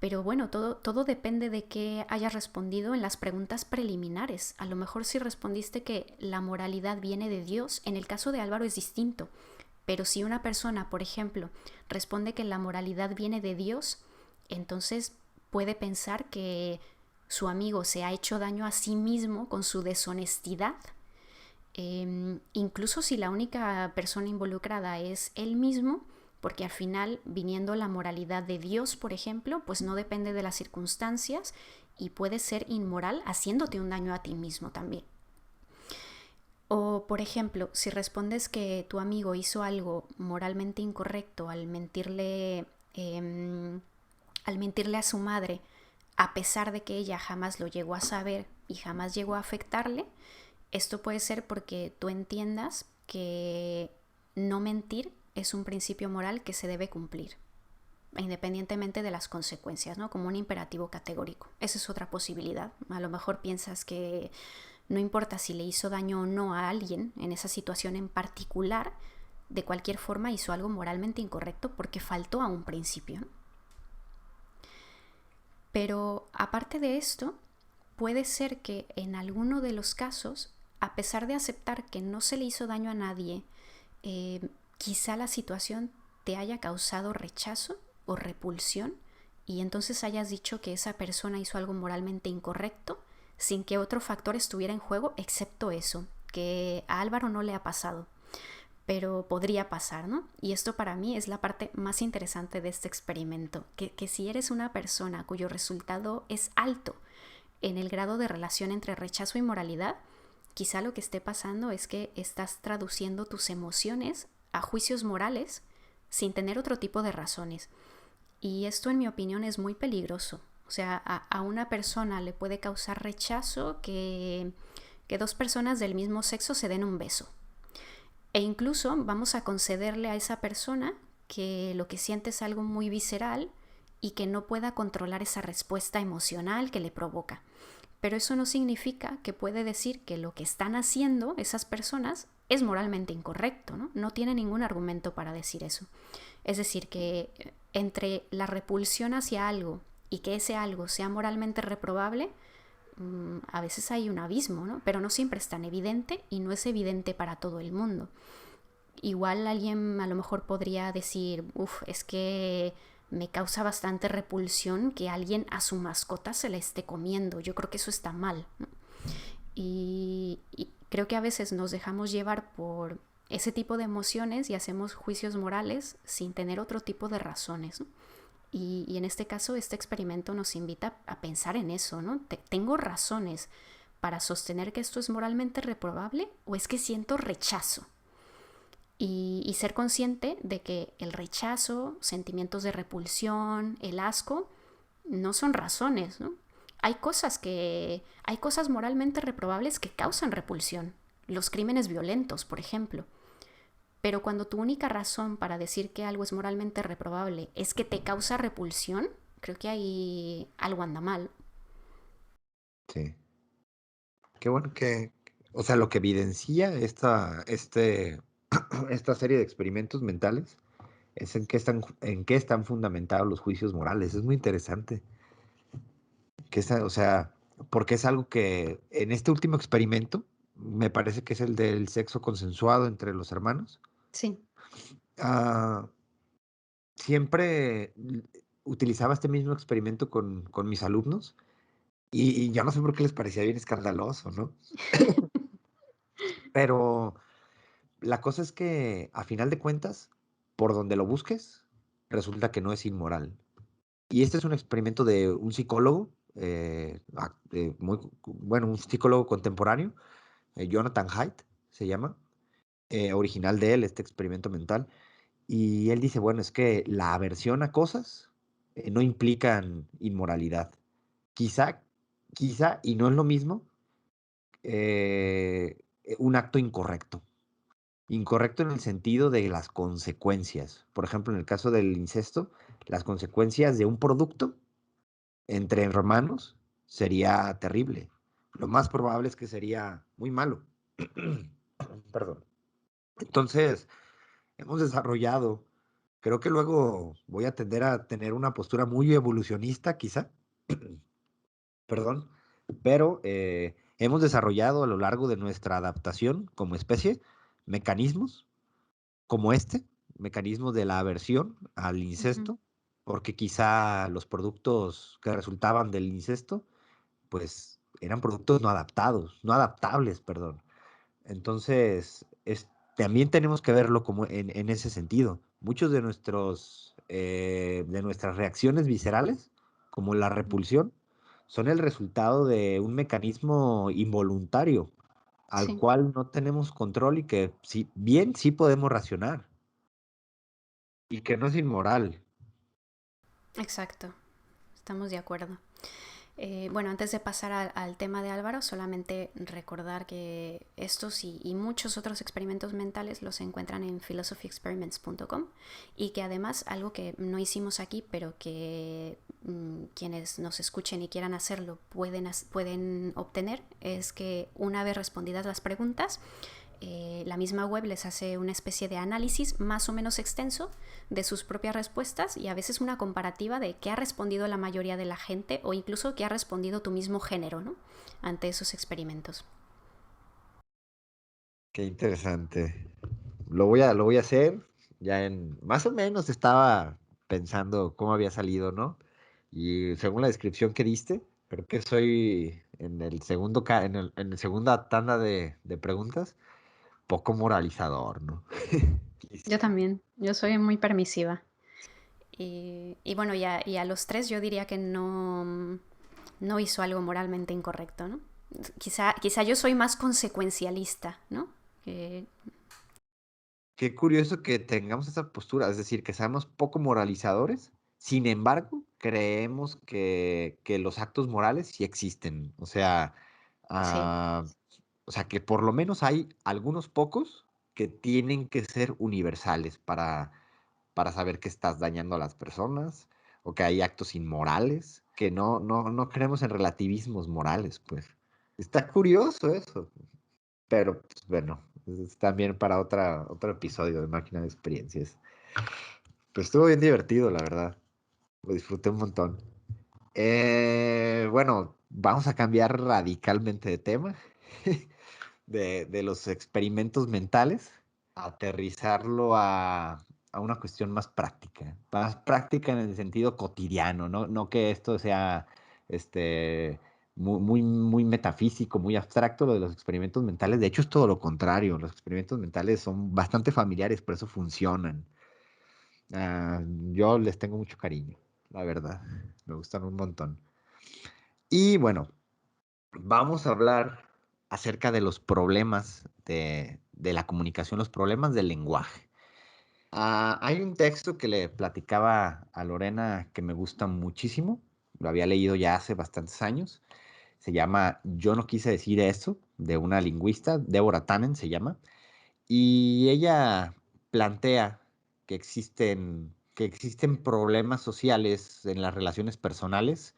Pero bueno, todo depende de qué hayas respondido en las preguntas preliminares. A lo mejor si respondiste que la moralidad viene de Dios, en el caso de Álvaro es distinto. Pero si una persona, por ejemplo, responde que la moralidad viene de Dios, entonces puede pensar que su amigo se ha hecho daño a sí mismo con su deshonestidad. Incluso si la única persona involucrada es él mismo, porque al final, viniendo la moralidad de Dios, por ejemplo, pues no depende de las circunstancias y puede ser inmoral haciéndote un daño a ti mismo también. O, por ejemplo, si respondes que tu amigo hizo algo moralmente incorrecto al mentirle a su madre, a pesar de que ella jamás lo llegó a saber y jamás llegó a afectarle, esto puede ser porque tú entiendas que no mentir es un principio moral que se debe cumplir, independientemente de las consecuencias, ¿no? Como un imperativo categórico. Esa es otra posibilidad. A lo mejor piensas que no importa si le hizo daño o no a alguien en esa situación en particular, de cualquier forma hizo algo moralmente incorrecto porque faltó a un principio, ¿no? Pero aparte de esto, puede ser que en alguno de los casos, a pesar de aceptar que no se le hizo daño a nadie, quizá la situación te haya causado rechazo o repulsión y entonces hayas dicho que esa persona hizo algo moralmente incorrecto sin que otro factor estuviera en juego excepto eso, que a Álvaro no le ha pasado. pero podría pasar, ¿no? Y esto para mí es la parte más interesante de este experimento, que si eres una persona cuyo resultado es alto en el grado de relación entre rechazo y moralidad, quizá lo que esté pasando es que estás traduciendo tus emociones a juicios morales sin tener otro tipo de razones. Y esto, en mi opinión, es muy peligroso. O sea, a una persona le puede causar rechazo que dos personas del mismo sexo se den un beso. E incluso vamos a concederle a esa persona que lo que siente es algo muy visceral y que no pueda controlar esa respuesta emocional que le provoca. Pero eso no significa que puede decir que lo que están haciendo esas personas es moralmente incorrecto, ¿no? No tiene ningún argumento para decir eso. Es decir, que entre la repulsión hacia algo y que ese algo sea moralmente reprobable, a veces hay un abismo, ¿no? Pero no siempre es tan evidente y no es evidente para todo el mundo. Igual alguien a lo mejor podría decir, es que me causa bastante repulsión que alguien a su mascota se la esté comiendo. Yo creo que eso está mal, ¿no? Y creo que a veces nos dejamos llevar por ese tipo de emociones y hacemos juicios morales sin tener otro tipo de razones, ¿no? Y en este caso, este experimento nos invita a pensar en eso, ¿no? ¿Tengo razones para sostener que esto es moralmente reprobable o es que siento rechazo? Y ser consciente de que el rechazo, sentimientos de repulsión, el asco, no son razones, ¿no? Hay cosas moralmente reprobables que causan repulsión. Los crímenes violentos, por ejemplo. Pero cuando tu única razón para decir que algo es moralmente reprobable es que te causa repulsión, creo que ahí algo anda mal. Sí. Qué bueno que, o sea, lo que evidencia esta serie de experimentos mentales es en qué están fundamentados los juicios morales. Es muy interesante. O sea, porque es algo que en este último experimento, me parece que es el del sexo consensuado entre los hermanos, Sí. ah, siempre utilizaba este mismo experimento con mis alumnos y yo no sé por qué les parecía bien escandaloso, ¿no? Pero la cosa es que, a final de cuentas, por donde lo busques, resulta que no es inmoral. Y este es un experimento de un psicólogo, bueno, un psicólogo contemporáneo, Jonathan Haidt se llama, original de él, este experimento mental. Y él dice, bueno, es que la aversión a cosas no implican inmoralidad. Quizá, quizá, y no es lo mismo, un acto incorrecto. Incorrecto en el sentido de las consecuencias. Por ejemplo, en el caso del incesto, las consecuencias de un producto entre hermanos sería terrible. Lo más probable es que sería muy malo. Perdón. Entonces, hemos desarrollado, creo que luego voy a tender a tener una postura muy evolucionista, quizá, perdón, pero hemos desarrollado a lo largo de nuestra adaptación como especie mecanismos como este, mecanismo de la aversión al Ujú. incesto, porque quizá los productos que resultaban del incesto, pues eran productos no adaptados, no adaptables, perdón. Entonces, también tenemos que verlo como en ese sentido. Muchos de nuestras reacciones viscerales, como la repulsión, son el resultado de un mecanismo involuntario al Sí, cual no tenemos control y que bien sí podemos racionar y que no es inmoral. exacto. Estamos de acuerdo. Bueno, antes de pasar al tema de Álvaro, solamente recordar que estos y muchos otros experimentos mentales los encuentran en philosophyexperiments.com y que además algo que no hicimos aquí, pero que quienes nos escuchen y quieran hacerlo pueden obtener, es que una vez respondidas las preguntas, la misma web les hace una especie de análisis más o menos extenso de sus propias respuestas y a veces una comparativa de qué ha respondido la mayoría de la gente o incluso qué ha respondido tu mismo género, ¿no? Ante esos experimentos. Qué interesante. Lo voy a hacer. Más o menos estaba pensando cómo había salido, ¿no? Y según la descripción que diste, creo que soy en el segunda tanda de preguntas. poco moralizador, ¿no? Yo también, yo soy muy permisiva. Y bueno, y a los tres yo diría que no hizo algo moralmente incorrecto, ¿no? Quizá yo soy más consecuencialista, ¿no? Que- Qué curioso que tengamos esa postura, es decir, que seamos poco moralizadores, sin embargo, creemos que los actos morales sí existen. sí, Ah, o sea, que por lo menos hay algunos pocos que tienen que ser universales para saber que estás dañando a las personas o que hay actos inmorales, que no creemos en relativismos morales, pues. Está curioso eso. Pero, pues, bueno, es también para otro episodio de Máquina de Experiencias. Pues estuvo bien divertido, la verdad. Lo disfruté un montón. Bueno, vamos a cambiar radicalmente de tema. De los experimentos mentales, aterrizarlo a una cuestión más práctica en el sentido cotidiano, ¿no? No que esto sea este, muy metafísico, muy abstracto lo de los experimentos mentales. De hecho, es todo lo contrario. Los experimentos mentales son bastante familiares, por eso funcionan. Ah, yo les tengo mucho cariño, la verdad. Me gustan un montón. Y bueno, vamos a hablar acerca de los problemas de la comunicación, los problemas del lenguaje. Hay un texto que le platicaba a Lorena que me gusta muchísimo, lo había leído ya hace bastantes años, se llama Yo no quise decir eso, de una lingüista, Deborah Tannen se llama, y ella plantea que existen problemas sociales en las relaciones personales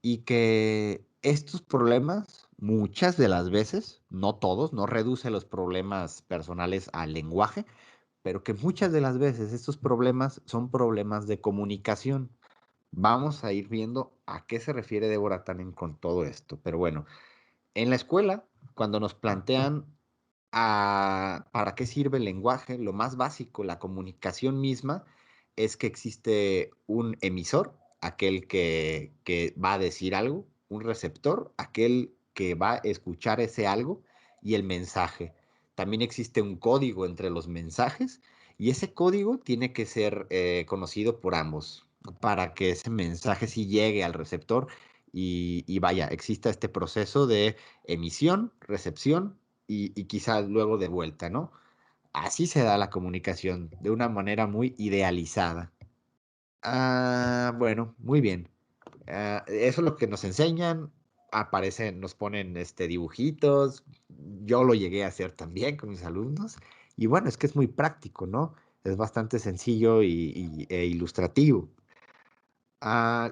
y que estos problemas, muchas de las veces, no todos, no reduce los problemas personales al lenguaje, pero que muchas de las veces estos problemas son problemas de comunicación. Vamos a ir viendo a qué se refiere Deborah Tannen con todo esto. Pero bueno, en la escuela, cuando nos plantean para qué sirve el lenguaje, lo más básico, la comunicación misma, es que existe un emisor, aquel que va a decir algo, un receptor, aquel que va a escuchar ese algo, y el mensaje. También existe un código entre los mensajes y ese código tiene que ser conocido por ambos para que ese mensaje sí llegue al receptor y vaya, exista este proceso de emisión, recepción y quizás luego de vuelta, ¿no? Así se da la comunicación, de una manera muy idealizada. Bueno, muy bien. Eso es lo que nos enseñan. Aparecen, nos ponen dibujitos. Yo lo llegué a hacer también con mis alumnos. Y bueno, es que es muy práctico, ¿no? Es bastante sencillo e ilustrativo.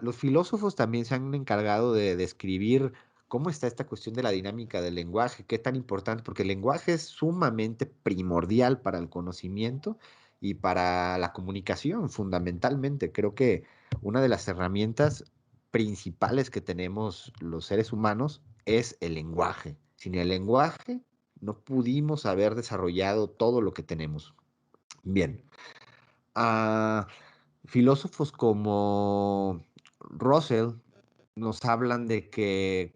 Los filósofos también se han encargado de describir cómo está esta cuestión de la dinámica del lenguaje, qué tan importante, porque el lenguaje es sumamente primordial para el conocimiento y para la comunicación, fundamentalmente. Creo que una de las herramientas principales que tenemos los seres humanos es el lenguaje. Sin el lenguaje no pudimos haber desarrollado todo lo que tenemos. Bien. Ah, Filósofos como Russell nos hablan de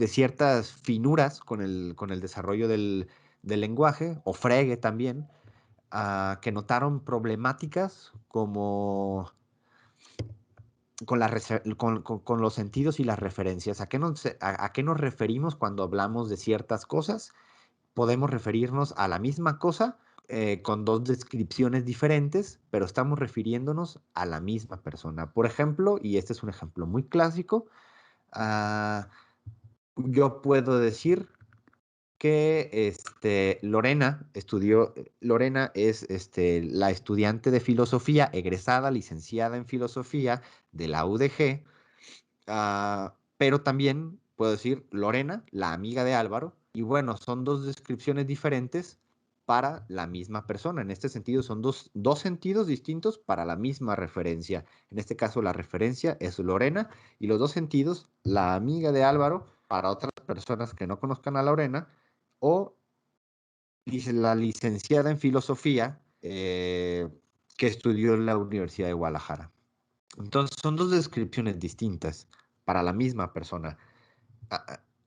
ciertas finuras con el desarrollo del lenguaje, o Frege también, que notaron problemáticas como con los sentidos y las referencias. ¿A qué nos referimos cuando hablamos de ciertas cosas? Podemos referirnos a la misma cosa con dos descripciones diferentes, pero estamos refiriéndonos a la misma persona. Por ejemplo, y este es un ejemplo muy clásico, ah, yo puedo decir que Lorena es la estudiante de filosofía, egresada, licenciada en filosofía de la UDG, pero también puedo decir Lorena, la amiga de Álvaro, y bueno, son dos descripciones diferentes para la misma persona. En este sentido, son dos sentidos distintos para la misma referencia. En este caso, la referencia es Lorena y los dos sentidos, la amiga de Álvaro, para otras personas que no conozcan a Lorena, o dice la licenciada en filosofía que estudió en la Universidad de Guadalajara. Entonces, son dos descripciones distintas para la misma persona.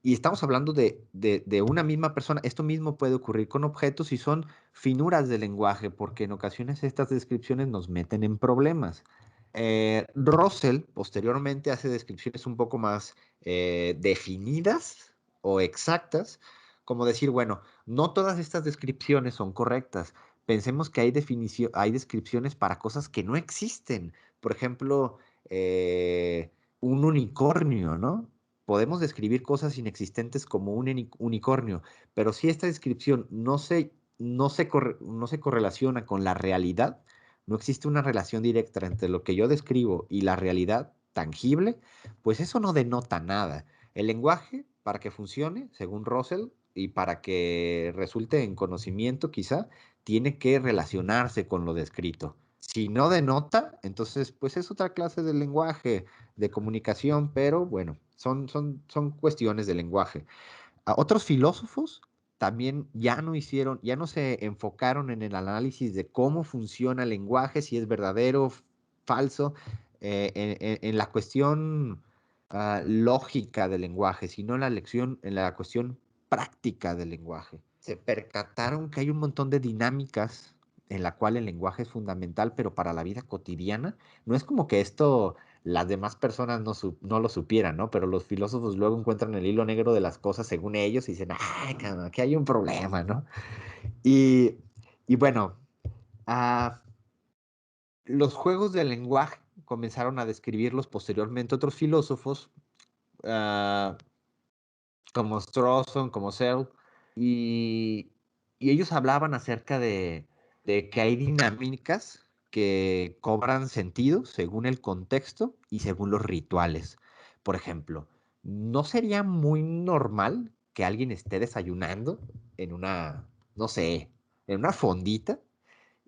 Y estamos hablando de una misma persona. Esto mismo puede ocurrir con objetos y son finuras del lenguaje, porque en ocasiones estas descripciones nos meten en problemas. Russell posteriormente hace descripciones un poco más definidas o exactas, como decir, bueno, no todas estas descripciones son correctas. Pensemos que hay descripciones para cosas que no existen. Por ejemplo, un unicornio, ¿no? Podemos describir cosas inexistentes como un unicornio, pero si esta descripción no se correlaciona con la realidad, no existe una relación directa entre lo que yo describo y la realidad tangible, pues eso no denota nada. El lenguaje, para que funcione, según Russell, y para que resulte en conocimiento quizá, tiene que relacionarse con lo descrito. Si no denota, entonces pues es otra clase de lenguaje, de comunicación, pero bueno, son cuestiones de lenguaje. A otros filósofos también ya no se enfocaron en el análisis de cómo funciona el lenguaje, si es verdadero, falso, en la cuestión lógica del lenguaje, sino en la cuestión práctica del lenguaje. Se percataron que hay un montón de dinámicas en la cual el lenguaje es fundamental, pero para la vida cotidiana no es como que esto las demás personas no lo supieran, ¿no? Pero los filósofos luego encuentran el hilo negro de las cosas según ellos y dicen, ay, caramba, aquí hay un problema, ¿no? Y, y bueno, ah, los juegos del lenguaje comenzaron a describirlos posteriormente otros filósofos, ah, como Strawson, como Searle, y, y ellos hablaban acerca de que hay dinámicas que cobran sentido según el contexto y según los rituales. Por ejemplo, ¿no sería muy normal que alguien esté desayunando en no sé, en una fondita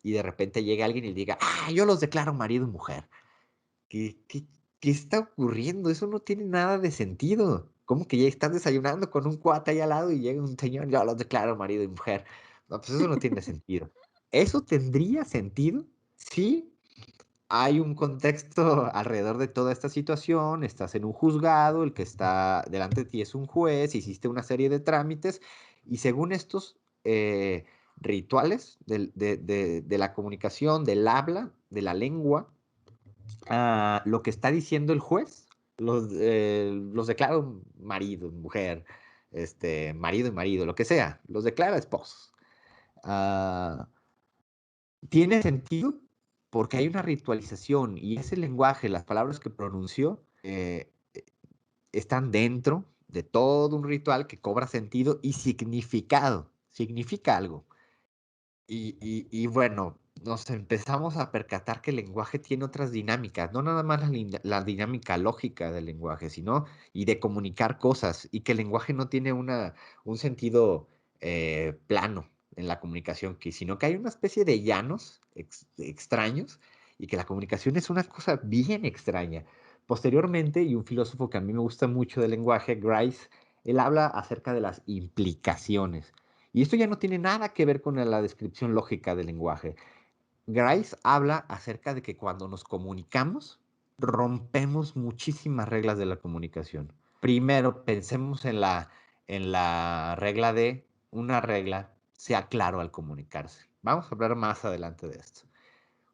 y de repente llegue alguien y diga, ah, yo los declaro marido y mujer? ¿Qué está ocurriendo? Eso no tiene nada de sentido. ¿Cómo que ya estás desayunando con un cuate ahí al lado y llega un señor, yo los declaro marido y mujer? No, pues eso no tiene sentido. Eso tendría sentido si hay un contexto alrededor de toda esta situación, estás en un juzgado, el que está delante de ti es un juez, hiciste una serie de trámites y según estos rituales de la comunicación, del habla, de la lengua, lo que está diciendo el juez, los declara marido, mujer, marido y marido, lo que sea, los declara esposos. Ah, Tiene sentido porque hay una ritualización y ese lenguaje, las palabras que pronunció, están dentro de todo un ritual que cobra sentido y significado, significa algo. Y bueno, nos empezamos a percatar que el lenguaje tiene otras dinámicas, no nada más la dinámica lógica del lenguaje, sino y de comunicar cosas, y que el lenguaje no tiene un sentido plano en la comunicación, sino que hay una especie de llanos extraños y que la comunicación es una cosa bien extraña. Posteriormente, y un filósofo que a mí me gusta mucho del lenguaje, Grice, él habla acerca de las implicaciones. Y esto ya no tiene nada que ver con la descripción lógica del lenguaje. Grice habla acerca de que cuando nos comunicamos, rompemos muchísimas reglas de la comunicación. Primero, pensemos en la regla de una regla, sea claro al comunicarse. Vamos a hablar más adelante de esto.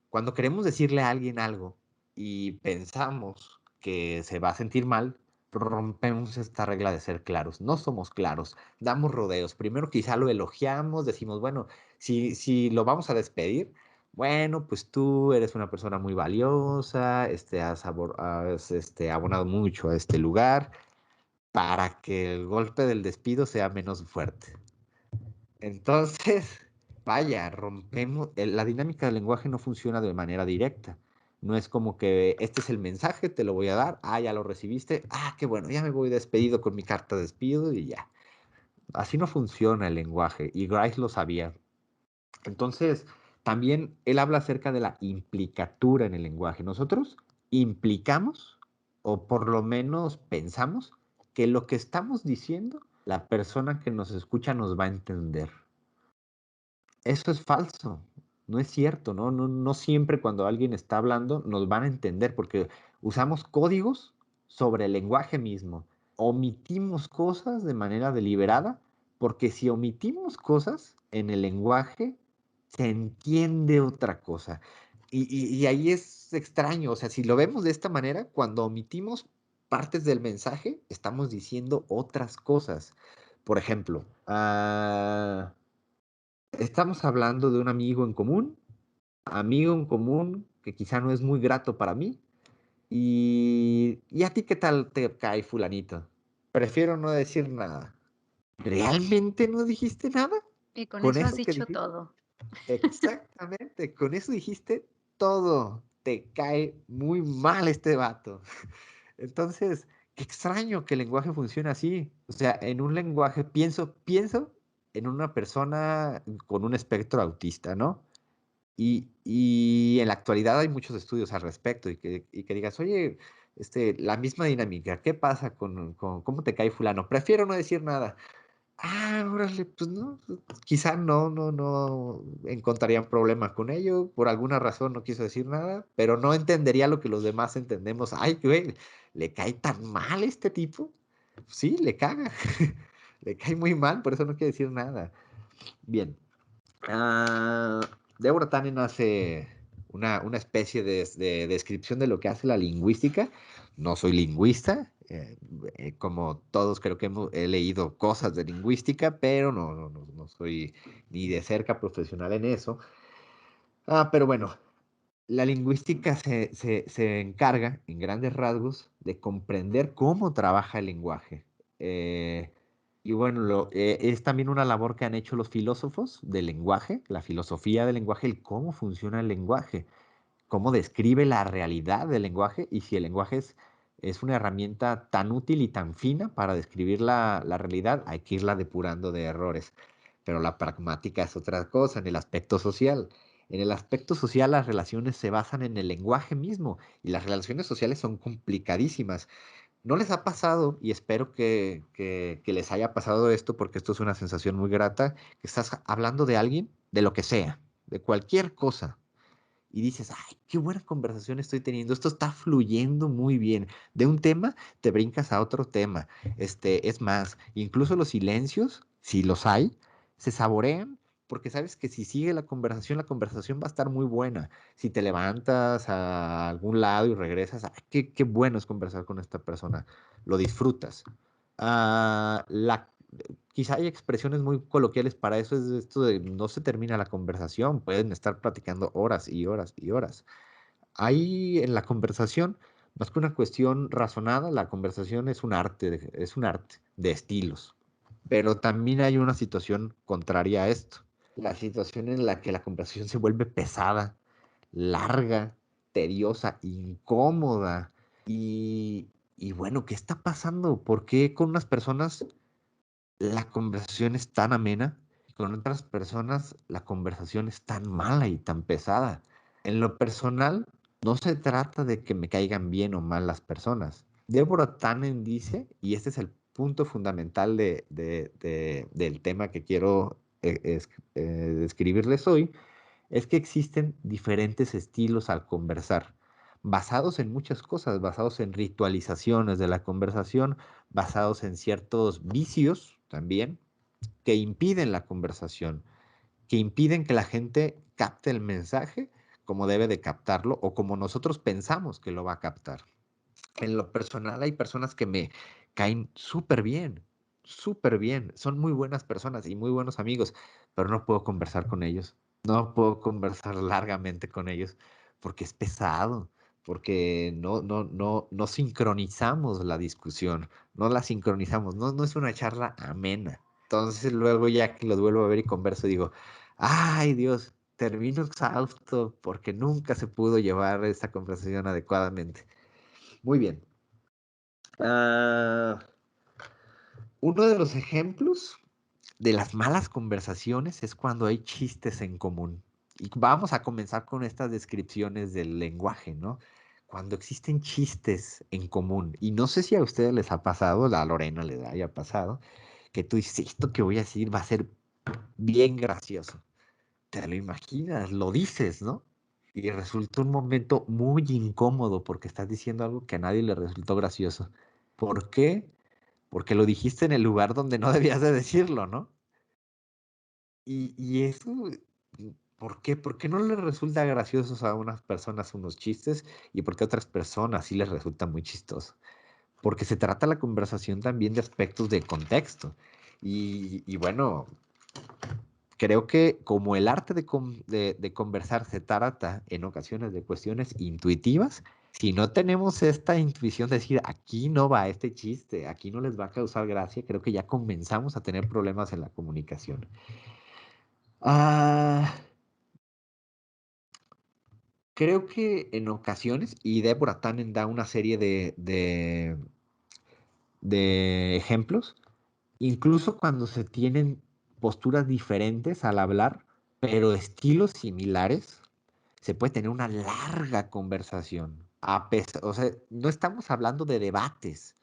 Cuando queremos decirle a alguien algo y pensamos que se va a sentir mal, rompemos esta regla de ser claros. No somos claros, damos rodeos. Primero quizá lo elogiamos, decimos, bueno, si lo vamos a despedir, bueno, pues tú eres una persona muy valiosa, has abonado mucho a este lugar para que el golpe del despido sea menos fuerte. Entonces, vaya, rompemos, la dinámica del lenguaje no funciona de manera directa. No es como que este es el mensaje, te lo voy a dar, ah, ya lo recibiste, ah, qué bueno, ya me voy despedido con mi carta de despido y ya. Así no funciona el lenguaje y Grice lo sabía. Entonces, también él habla acerca de la implicatura en el lenguaje. Nosotros implicamos, o por lo menos pensamos, que lo que estamos diciendo, la persona que nos escucha nos va a entender. Eso es falso, no es cierto, ¿no? No siempre cuando alguien está hablando nos van a entender porque usamos códigos sobre el lenguaje mismo. omitimos cosas de manera deliberada, porque si omitimos cosas en el lenguaje, se entiende otra cosa. Y ahí es extraño, o sea, si lo vemos de esta manera, cuando omitimos partes del mensaje, estamos diciendo otras cosas. Por ejemplo, estamos hablando de un amigo en común que quizá no es muy grato para mí. ¿Y a ti qué tal te cae fulanito? Prefiero no decir nada. ¿Realmente no dijiste nada? Y con ¿Con eso has eso que dicho dijiste? todo. Exactamente, con eso dijiste todo. Te cae muy mal este vato. Entonces, qué extraño que el lenguaje funcione así. O sea, en un lenguaje pienso en una persona con un espectro autista, ¿no? Y en la actualidad hay muchos estudios al respecto y que digas, oye, la misma dinámica, ¿qué pasa con cómo te cae fulano? Prefiero no decir nada. Ah, órale, pues no, quizá no encontrarían problema con ello, por alguna razón no quiso decir nada, pero no entendería lo que los demás entendemos. Ay, güey, ¿le cae tan mal este tipo? Sí, le caga, le cae muy mal, por eso no quiere decir nada. Bien, ah, Deborah Tannen hace una especie de descripción de lo que hace la lingüística. No soy lingüista, como todos creo que he leído cosas de lingüística, pero no soy ni de cerca profesional en eso. Pero bueno, la lingüística se encarga, en grandes rasgos, de comprender cómo trabaja el lenguaje. Eh, y bueno, es también una labor que han hecho los filósofos del lenguaje, la filosofía del lenguaje, el cómo funciona el lenguaje, cómo describe la realidad del lenguaje y si el lenguaje es una herramienta tan útil y tan fina para describir la realidad, hay que irla depurando de errores. Pero la pragmática es otra cosa, en el aspecto social. En el aspecto social, las relaciones se basan en el lenguaje mismo y las relaciones sociales son complicadísimas. ¿No les ha pasado, y espero que les haya pasado esto porque esto es una sensación muy grata, que estás hablando de alguien, de lo que sea, de cualquier cosa, y dices, ay, qué buena conversación estoy teniendo, esto está fluyendo muy bien. De un tema te brincas a otro tema. Es más, incluso los silencios, si los hay, se saborean porque sabes que si sigue la conversación va a estar muy buena. Si te levantas a algún lado y regresas, ay, qué bueno es conversar con esta persona, lo disfrutas. Ah, la Quizá hay expresiones muy coloquiales para eso, es esto de no se termina la conversación, pueden estar platicando horas y horas y horas. Ahí en la conversación, más que una cuestión razonada, la conversación es un arte, es un arte de estilos. Pero también hay una situación contraria a esto, la situación en la que la conversación se vuelve pesada, larga, tediosa, incómoda. Y bueno, ¿qué está pasando? ¿Por qué con unas personas la conversación es tan amena y con otras personas la conversación es tan mala y tan pesada? En lo personal, no se trata de que me caigan bien o mal las personas. Deborah Tannen dice, y este es el punto fundamental del tema que quiero describirles hoy, es que existen diferentes estilos al conversar, basados en muchas cosas, basados en ritualizaciones de la conversación, basados en ciertos vicios también, que impiden la conversación, que impiden que la gente capte el mensaje como debe de captarlo o como nosotros pensamos que lo va a captar. En lo personal hay personas que me caen súper bien, son muy buenas personas y muy buenos amigos, pero no puedo conversar con ellos, no puedo conversar largamente con ellos porque es pesado, porque no sincronizamos la discusión, no la sincronizamos, no es una charla amena. Entonces luego ya que los vuelvo a ver y converso digo, ay Dios, termino exhausto porque nunca se pudo llevar esta conversación adecuadamente. Muy bien. Ah, Uno de los ejemplos de las malas conversaciones es cuando hay chistes en común. Y vamos a comenzar con estas descripciones del lenguaje, ¿no? Cuando existen chistes en común, y no sé si a ustedes les ha pasado, a Lorena les haya pasado, que tú dices, esto que voy a decir va a ser bien gracioso. Te lo imaginas, lo dices, ¿no? Y resulta un momento muy incómodo porque estás diciendo algo que a nadie le resultó gracioso. ¿Por qué? porque lo dijiste en el lugar donde no debías de decirlo, ¿no? Y eso, ¿por qué? ¿Por qué no les resulta graciosos a unas personas unos chistes y por qué a otras personas sí les resulta muy chistoso? Porque se trata la conversación también de aspectos de contexto. Y bueno, creo que como el arte de conversar se trata en ocasiones de cuestiones intuitivas, si no tenemos esta intuición de decir, aquí no va este chiste, aquí no les va a causar gracia, creo que ya comenzamos a tener problemas en la comunicación. Ah, creo que en ocasiones, y Deborah Tannen da una serie de ejemplos, incluso cuando se tienen posturas diferentes al hablar, pero estilos similares, se puede tener una larga conversación. O sea, no estamos hablando de debates,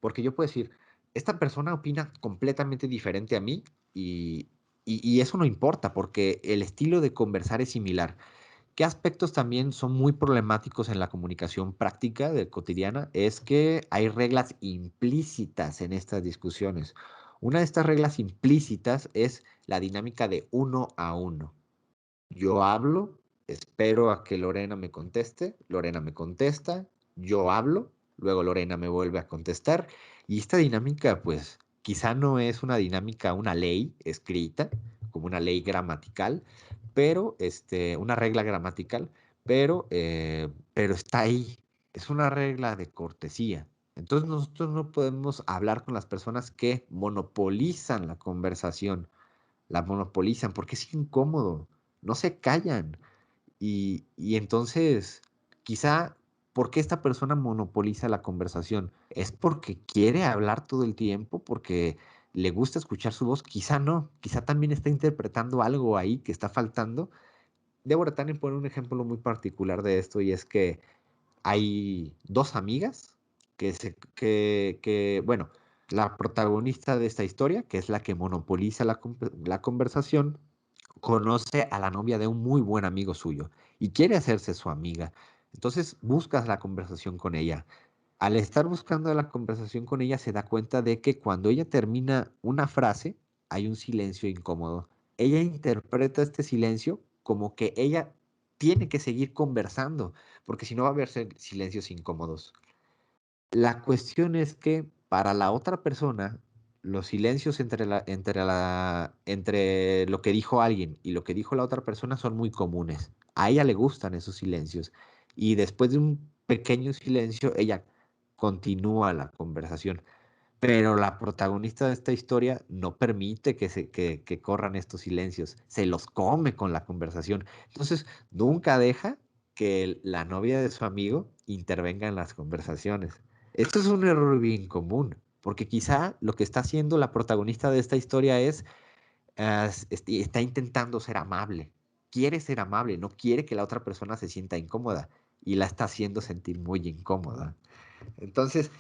porque yo puedo decir, esta persona opina completamente diferente a mí y eso no importa, porque el estilo de conversar es similar. ¿Qué aspectos también son muy problemáticos en la comunicación práctica de cotidiana? Es que hay reglas implícitas en estas discusiones. Una de estas reglas implícitas es la dinámica de uno a uno. Yo hablo, espero a que Lorena me conteste, Lorena me contesta, yo hablo, luego Lorena me vuelve a contestar y esta dinámica pues quizá no es una dinámica, una ley escrita, como una ley gramatical, pero una regla gramatical, pero está ahí, es una regla de cortesía. Entonces nosotros no podemos hablar con las personas que monopolizan la conversación, la monopolizan porque es incómodo, no se callan. Y entonces, quizá, ¿por qué esta persona monopoliza la conversación? ¿Es porque quiere hablar todo el tiempo? ¿Porque le gusta escuchar su voz? Quizá no, quizá también está interpretando algo ahí que está faltando. Deborah Tannen pone un ejemplo muy particular de esto y es que hay dos amigas bueno, la protagonista de esta historia, que es la que monopoliza la conversación, conoce a la novia de un muy buen amigo suyo y quiere hacerse su amiga. Entonces buscas la conversación con ella. Al estar buscando la conversación con ella, se da cuenta de que cuando ella termina una frase, hay un silencio incómodo. Ella interpreta este silencio como que ella tiene que seguir conversando, porque si no va a haber silencios incómodos. La cuestión es que para la otra persona, los silencios entre lo que dijo alguien y lo que dijo la otra persona son muy comunes. A ella le gustan esos silencios. Y después de un pequeño silencio, ella continúa la conversación. Pero la protagonista de esta historia no permite que corran estos silencios. Se los come con la conversación. Entonces, nunca deja que la novia de su amigo intervenga en las conversaciones. Esto es un error bien común, porque quizá lo que está haciendo la protagonista de esta historia es, está intentando ser amable, quiere ser amable, no quiere que la otra persona se sienta incómoda y la está haciendo sentir muy incómoda. Entonces,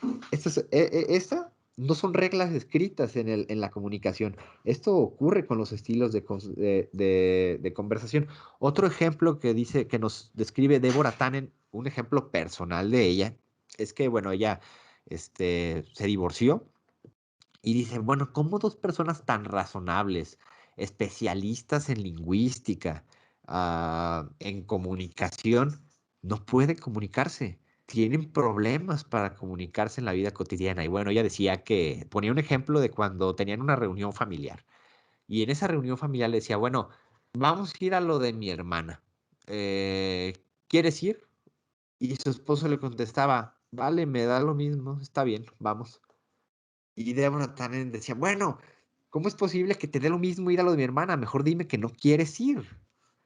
esta no son reglas escritas en la comunicación. Esto ocurre con los estilos de conversación. Otro ejemplo que nos describe Deborah Tannen, un ejemplo personal de ella, es que, bueno, ella se divorció y dice, bueno, ¿cómo dos personas tan razonables, especialistas en lingüística, en comunicación, no pueden comunicarse? Tienen problemas para comunicarse en la vida cotidiana. Y bueno, ella decía que ponía un ejemplo de cuando tenían una reunión familiar. Y en esa reunión familiar le decía, bueno, vamos a ir a lo de mi hermana. Eh, ¿Quieres ir? Y su esposo le contestaba, vale, me da lo mismo, está bien, vamos. Y Deborah también decía, bueno, ¿cómo es posible que te dé lo mismo ir a lo de mi hermana? Mejor dime que no quieres ir.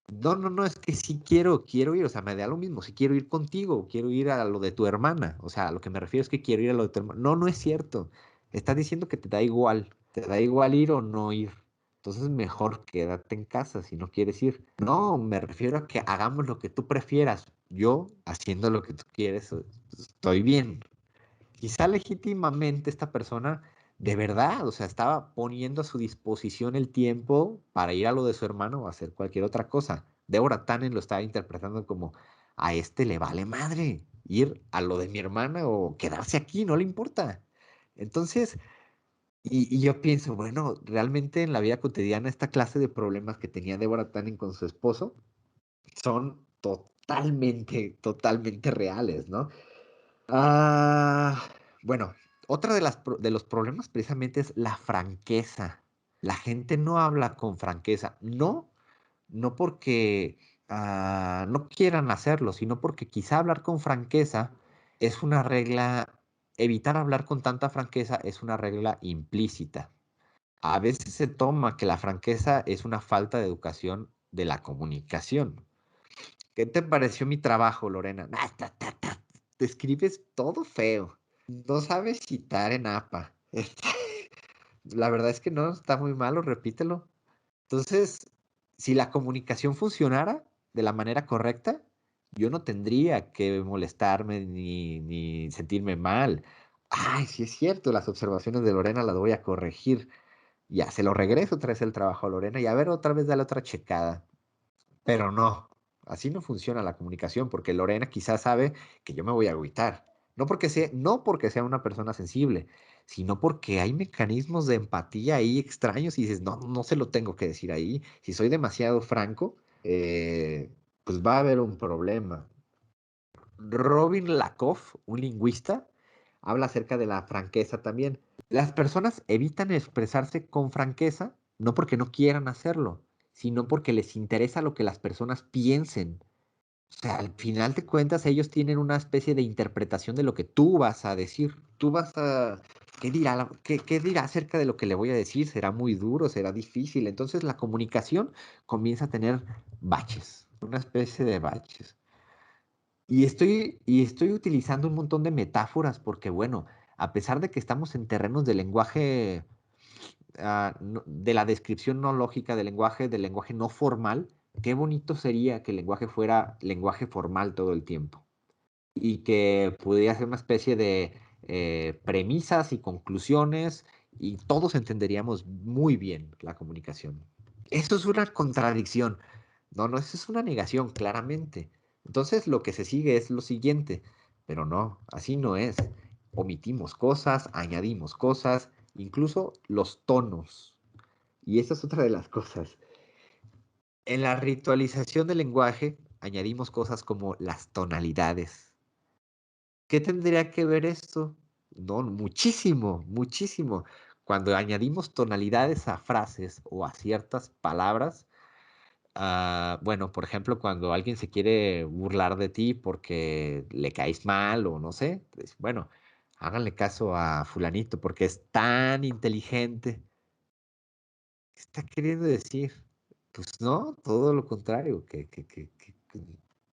No, no, no, es que sí quiero ir, o sea, me da lo mismo, si quiero ir contigo, quiero ir a lo de tu hermana, o sea, a lo que me refiero es que quiero ir a lo de tu hermana. No, no es cierto. Estás diciendo que te da igual ir o no ir. Entonces mejor quédate en casa si no quieres ir. No, me refiero a que hagamos lo que tú prefieras. Yo, haciendo lo que tú quieres, estoy bien. Quizá legítimamente esta persona de verdad, o sea, estaba poniendo a su disposición el tiempo para ir a lo de su hermano o hacer cualquier otra cosa. Deborah Tannen lo estaba interpretando como a este le vale madre ir a lo de mi hermana o quedarse aquí, no le importa. Entonces, Y yo pienso, bueno, realmente en la vida cotidiana esta clase de problemas que tenía Deborah Tannen con su esposo son totalmente reales, ¿no? Ah, bueno, otra de los problemas precisamente es la franqueza. La gente no habla con franqueza, no porque no quieran hacerlo, sino porque quizá hablar con franqueza es una regla, evitar hablar con tanta franqueza es una regla implícita. A veces se toma que la franqueza es una falta de educación de la comunicación. ¿Qué te pareció mi trabajo, Lorena? Te escribes todo feo. No sabes citar en APA. La verdad es que no, está muy malo, repítelo. Entonces, si la comunicación funcionara de la manera correcta, yo no tendría que molestarme ni sentirme mal. Ay, sí es cierto, las observaciones de Lorena las voy a corregir. Ya, se lo regreso otra vez el trabajo a Lorena y a ver otra vez dale otra checada. Pero no, así no funciona la comunicación, porque Lorena quizás sabe que yo me voy a agüitar. No porque sea una persona sensible, sino porque hay mecanismos de empatía ahí extraños y dices, no, no se lo tengo que decir ahí. Si soy demasiado franco, pues va a haber un problema. Robin Lakoff, un lingüista, habla acerca de la franqueza también. Las personas evitan expresarse con franqueza, no porque no quieran hacerlo, sino porque les interesa lo que las personas piensen. O sea, al final de cuentas, ellos tienen una especie de interpretación de lo que tú vas a decir. Tú vas a... ¿Qué dirá, qué dirá acerca de lo que le voy a decir? ¿Será muy duro? ¿Será difícil? Entonces la comunicación comienza a tener baches, una especie de baches. Y estoy utilizando un montón de metáforas porque, bueno, a pesar de que estamos en terrenos de lenguaje, de la descripción no lógica del lenguaje no formal, qué bonito sería que el lenguaje fuera lenguaje formal todo el tiempo y que pudiera ser una especie de premisas y conclusiones y todos entenderíamos muy bien la comunicación. Eso es una contradicción. No, no, eso es una negación, claramente. Entonces lo que se sigue es lo siguiente, pero no, así no es. Omitimos cosas, añadimos cosas, incluso los tonos. Y esa es otra de las cosas. En la ritualización del lenguaje añadimos cosas como las tonalidades. ¿Qué tendría que ver esto? No, muchísimo, muchísimo. Cuando añadimos tonalidades a frases o a ciertas palabras, bueno, por ejemplo, cuando alguien se quiere burlar de ti porque le caes mal o no sé, pues, bueno, háganle caso a fulanito porque es tan inteligente. ¿Qué está queriendo decir? Pues no, todo lo contrario,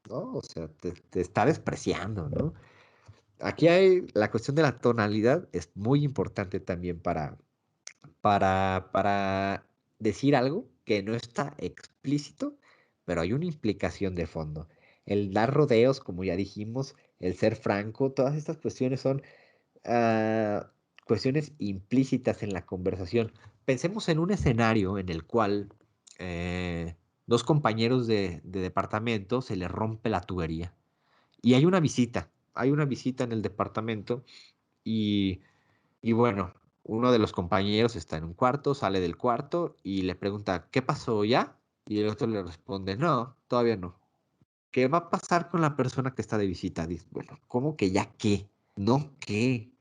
no, o sea, te está despreciando, ¿no? Aquí hay la cuestión de la tonalidad, es muy importante también para decir algo que no está explícito, pero hay una implicación de fondo. El dar rodeos, como ya dijimos, el ser franco, todas estas cuestiones son cuestiones implícitas en la conversación. Pensemos en un escenario en el cual dos compañeros de departamento se les rompe la tubería y hay una visita en el departamento y bueno, uno de los compañeros está en un cuarto, sale del cuarto y le pregunta, ¿qué pasó ya? Y el otro le responde, no, todavía no. ¿Qué va a pasar con la persona que está de visita? Dice, bueno, ¿cómo que ya qué? No, ¿qué?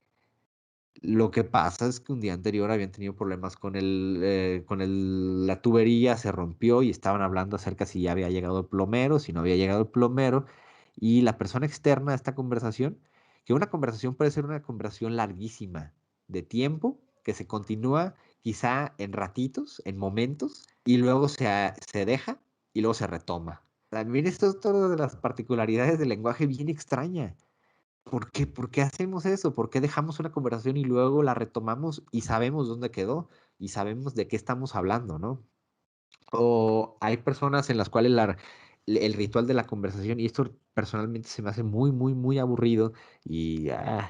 Lo que pasa es que un día anterior habían tenido problemas la tubería, se rompió y estaban hablando acerca si ya había llegado el plomero, si no había llegado el plomero. Y la persona externa a esta conversación, que una conversación puede ser una conversación larguísima, de tiempo, que se continúa quizá en ratitos, en momentos, y luego se deja y luego se retoma. También esto es otra de las particularidades del lenguaje bien extraña. ¿Por qué hacemos eso? ¿Por qué dejamos una conversación y luego la retomamos y sabemos dónde quedó y sabemos de qué estamos hablando, ¿no? O hay personas en las cuales el ritual de la conversación, y esto personalmente se me hace muy, muy, muy aburrido y eh,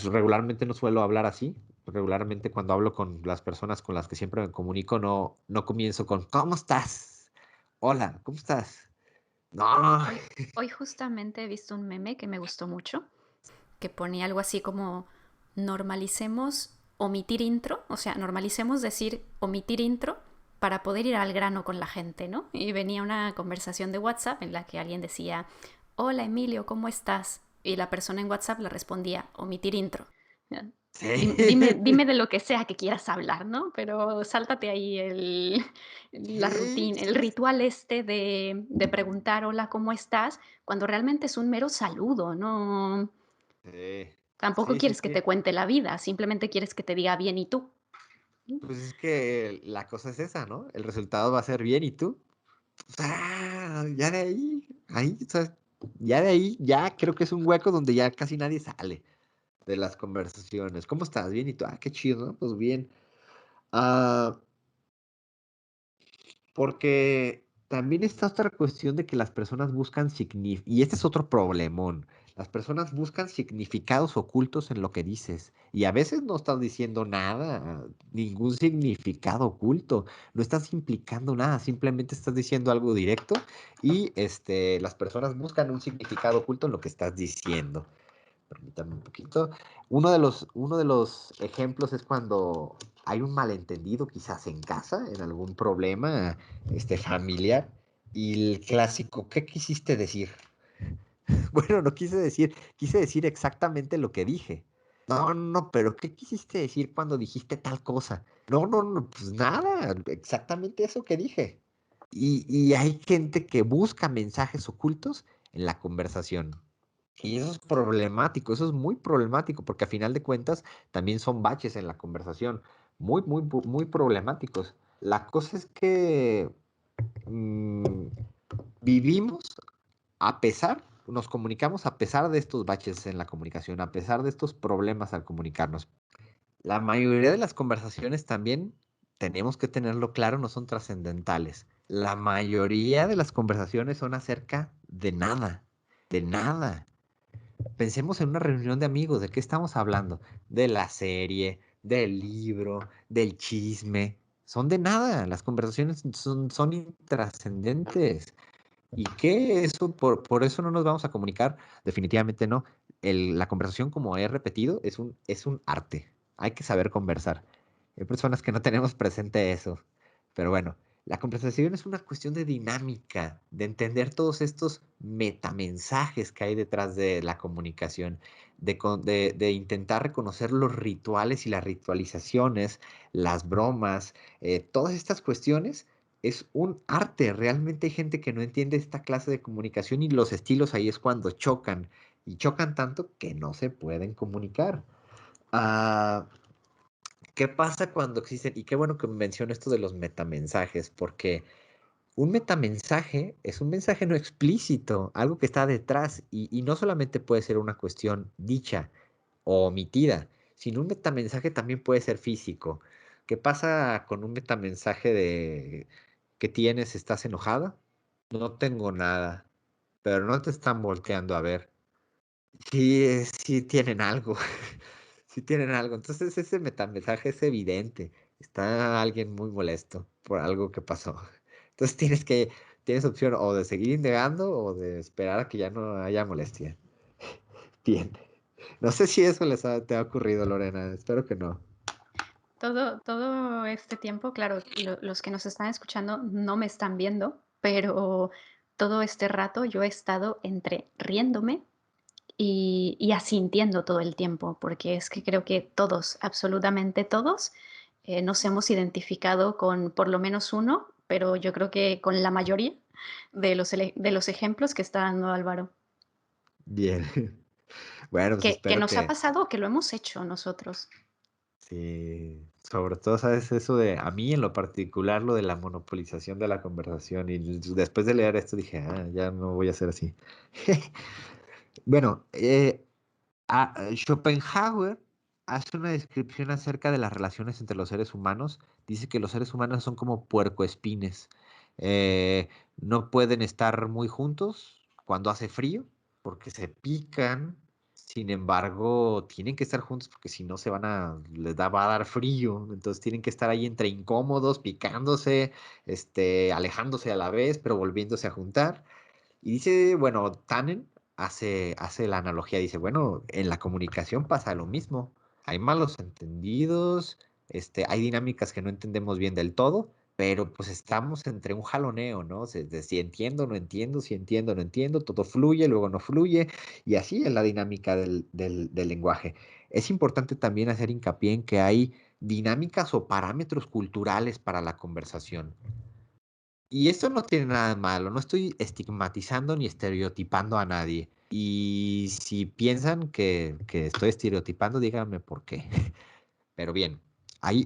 regularmente no suelo hablar así. Regularmente cuando hablo con las personas con las que siempre me comunico, no comienzo con ¿cómo estás? Hola, ¿cómo estás? No, Hoy justamente he visto un meme que me gustó mucho, que ponía algo así como normalicemos omitir intro, o sea, normalicemos decir omitir intro para poder ir al grano con la gente, ¿no? Y venía una conversación de WhatsApp en la que alguien decía, hola Emilio, ¿cómo estás? Y la persona en WhatsApp le respondía, omitir intro. Dime Sí. de lo que sea que quieras hablar, ¿no? Pero sáltate ahí la Sí, rutina, el sí, ritual este de preguntar hola, ¿cómo estás? Cuando realmente es un mero saludo, ¿no? sí, Tampoco sí, sí, quieres que sí. te cuente la vida, simplemente quieres que te diga bien y tú. Pues es que la cosa es esa, ¿no? El resultado va a ser bien, ¿y tú? Ya de ahí, o sea, ya de ahí, ya creo que es un hueco donde ya casi nadie sale de las conversaciones. ¿Cómo estás? Bien, ¿y tú? Qué chido, ¿no? Pues bien. Ah, Porque también está otra cuestión de que las personas buscan y este es otro problemón. Las personas buscan significados ocultos en lo que dices y a veces no estás diciendo nada, ningún significado oculto, no estás implicando nada, simplemente estás diciendo algo directo y las personas buscan un significado oculto en lo que estás diciendo. Permítame un poquito. Uno de los ejemplos es cuando hay un malentendido, quizás en casa, en algún problema familiar, y el clásico, ¿qué quisiste decir? Bueno, no quise decir, quise decir exactamente lo que dije. No, no, pero ¿qué quisiste decir cuando dijiste tal cosa? No, no, no, pues nada, exactamente eso que dije. Y hay gente que busca mensajes ocultos en la conversación. Y eso es problemático, eso es muy problemático, porque a final de cuentas también son baches en la conversación, muy, muy, muy problemáticos. La cosa es que mm, vivimos a pesar, nos comunicamos a pesar de estos baches en la comunicación, a pesar de estos problemas al comunicarnos. La mayoría de las conversaciones también, tenemos que tenerlo claro, no son trascendentales. La mayoría de las conversaciones son acerca de nada, de nada. Pensemos en una reunión de amigos, ¿de qué estamos hablando? De la serie, del libro, del chisme. Son de nada, las conversaciones son intrascendentes. ¿Y qué eso? Por eso no nos vamos a comunicar. Definitivamente no. La conversación, como he repetido, es un arte. Hay que saber conversar. Hay personas que no tenemos presente eso. Pero bueno, la conversación es una cuestión de dinámica, de entender todos estos metamensajes que hay detrás de la comunicación, de intentar reconocer los rituales y las ritualizaciones, las bromas, todas estas cuestiones es un arte. Realmente hay gente que no entiende esta clase de comunicación y los estilos ahí es cuando chocan. Y chocan tanto que no se pueden comunicar. Ah, ¿Qué pasa cuando existen? Y qué bueno que menciono esto de los metamensajes, porque un metamensaje es un mensaje no explícito, algo que está detrás y no solamente puede ser una cuestión dicha o omitida, sino un metamensaje también puede ser físico. ¿Qué pasa con un metamensaje de que tienes, estás enojada? No tengo nada, pero no te están volteando a ver. Sí, sí tienen algo, sí tienen algo. Entonces ese metamensaje es evidente. Está alguien muy molesto por algo que pasó. Entonces tienes opción o de seguir indagando o de esperar a que ya no haya molestia. Bien. No sé si eso te ha ocurrido, Lorena. Espero que no. Todo este tiempo, claro, los que nos están escuchando no me están viendo, pero todo este rato yo he estado entre riéndome y asintiendo todo el tiempo, porque es que creo que todos, absolutamente todos, nos hemos identificado con por lo menos uno, pero yo creo que con la mayoría de los ejemplos que está dando Álvaro. Bien. Bueno, pues Que espero nos ha que pasado, que lo hemos hecho nosotros. sí. Sobre todo, ¿sabes? Eso de, a mí en lo particular, lo de la monopolización de la conversación. Y después de leer esto dije, ya no voy a ser así. Bueno, Schopenhauer hace una descripción acerca de las relaciones entre los seres humanos. Dice que los seres humanos son como puercoespines. No pueden estar muy juntos cuando hace frío porque se pican. Sin embargo, tienen que estar juntos porque si no va a dar frío. Entonces tienen que estar ahí entre incómodos, picándose, alejándose a la vez, pero volviéndose a juntar. Y dice, bueno, Tannen hace la analogía, dice, bueno, en la comunicación pasa lo mismo. hay malos entendidos, hay dinámicas que no entendemos bien del todo, pero pues estamos entre un jaloneo, ¿no? De si entiendo, no entiendo, si entiendo, no entiendo, todo fluye, luego no fluye, y así es la dinámica del lenguaje. Es importante también hacer hincapié en que hay dinámicas o parámetros culturales para la conversación. Y esto no tiene nada de malo, no estoy estigmatizando ni estereotipando a nadie. Y si piensan que estoy estereotipando, díganme por qué. Pero bien,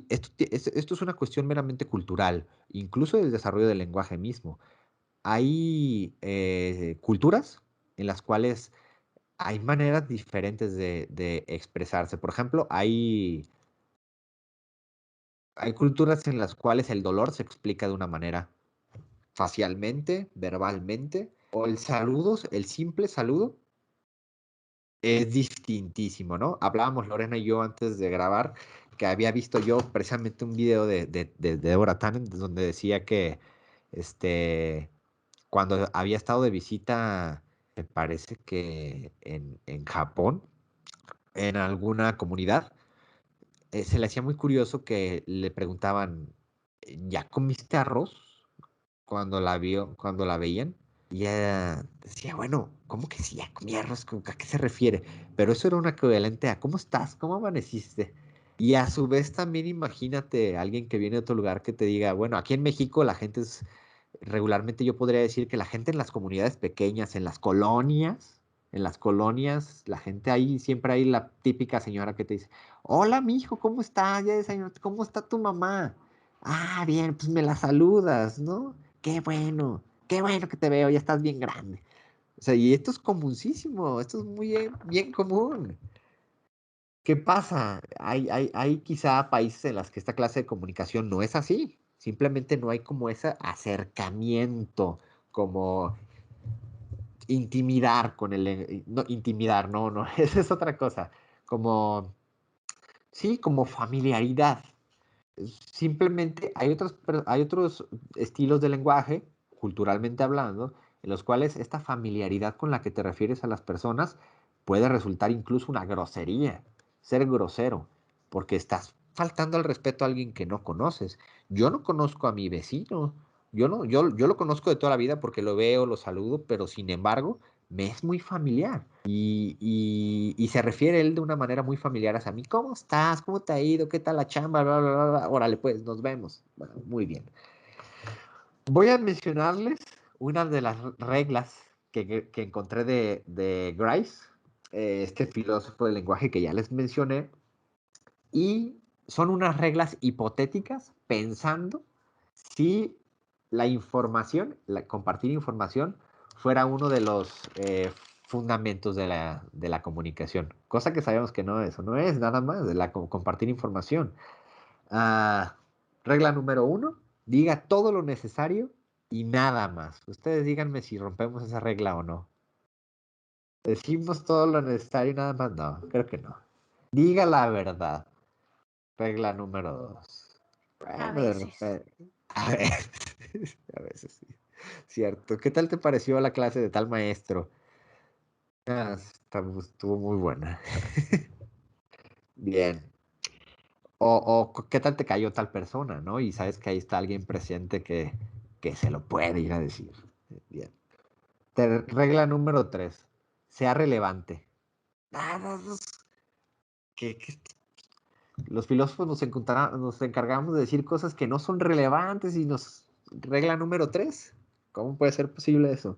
esto es una cuestión meramente cultural, incluso del desarrollo del lenguaje mismo. Hay culturas en las cuales hay maneras diferentes de expresarse. Por ejemplo, hay culturas en las cuales el dolor se explica de una manera facialmente, verbalmente, o el saludo, el simple saludo, es distintísimo, ¿no? Hablábamos Lorena y yo antes de grabar que había visto yo precisamente un video de Deborah Tannen donde decía que cuando había estado de visita, me parece que en Japón, en alguna comunidad, se le hacía muy curioso que le preguntaban, ¿ya comiste arroz? Cuando la veían. Y ella decía, bueno, ¿cómo que sí? Ya comí arroz, ¿a qué se refiere? Pero eso era un equivalente a, ¿cómo estás? ¿Cómo amaneciste? Y a su vez también imagínate alguien que viene de otro lugar que te diga, bueno, aquí en México la gente es, regularmente yo podría decir que la gente en las comunidades pequeñas, en las colonias, la gente ahí, siempre hay la típica señora que te dice, hola, mijo, ¿cómo estás? Ya desayunaste, ¿cómo está tu mamá? Ah, bien, pues me la saludas, ¿no? Qué bueno que te veo, ya estás bien grande. O sea, y esto es comunísimo, esto es muy bien común. ¿Qué pasa? Hay quizá países en los que esta clase de comunicación no es así. Simplemente no hay como ese acercamiento, como intimidar con no, intimidar, no, no, esa es otra cosa. Como, sí, como familiaridad. Simplemente hay otros estilos de lenguaje, culturalmente hablando, en los cuales esta familiaridad con la que te refieres a las personas puede resultar incluso una grosería, ser grosero, porque estás faltando al respeto a alguien que no conoces. Yo no conozco a mi vecino, yo no, yo lo conozco de toda la vida porque lo veo, lo saludo, pero sin embargo, me es muy familiar. Y se refiere él de una manera muy familiar hacia mí. ¿Cómo estás? ¿Cómo te ha ido? ¿Qué tal la chamba? Bla, bla, bla, bla. Órale, pues, nos vemos. Bueno, muy bien. Voy a mencionarles una de las reglas que encontré de Grice, este filósofo del lenguaje que ya les mencioné, y son unas reglas hipotéticas pensando si la información, compartir información, fuera uno de los fundamentos de la comunicación. Cosa que sabemos que no, eso no es nada más de compartir información. Ah, regla número 1, diga todo lo necesario y nada más. Ustedes díganme si rompemos esa regla o no. ¿Decimos todo lo necesario y nada más? No, creo que no. Diga la verdad. Regla número 2. A Bueno, de veces. repente. A veces, a veces sí. Cierto. ¿Qué tal te pareció la clase de tal maestro? Ah, estuvo muy buena. Bien. ¿Qué tal te cayó tal persona, no? Y sabes que ahí está alguien presente que se lo puede ir a decir. Bien. Regla número 3. Sea relevante. Ah, que los filósofos nos encargamos de decir cosas que no son relevantes y nos... Regla número 3. ¿Cómo puede ser posible eso?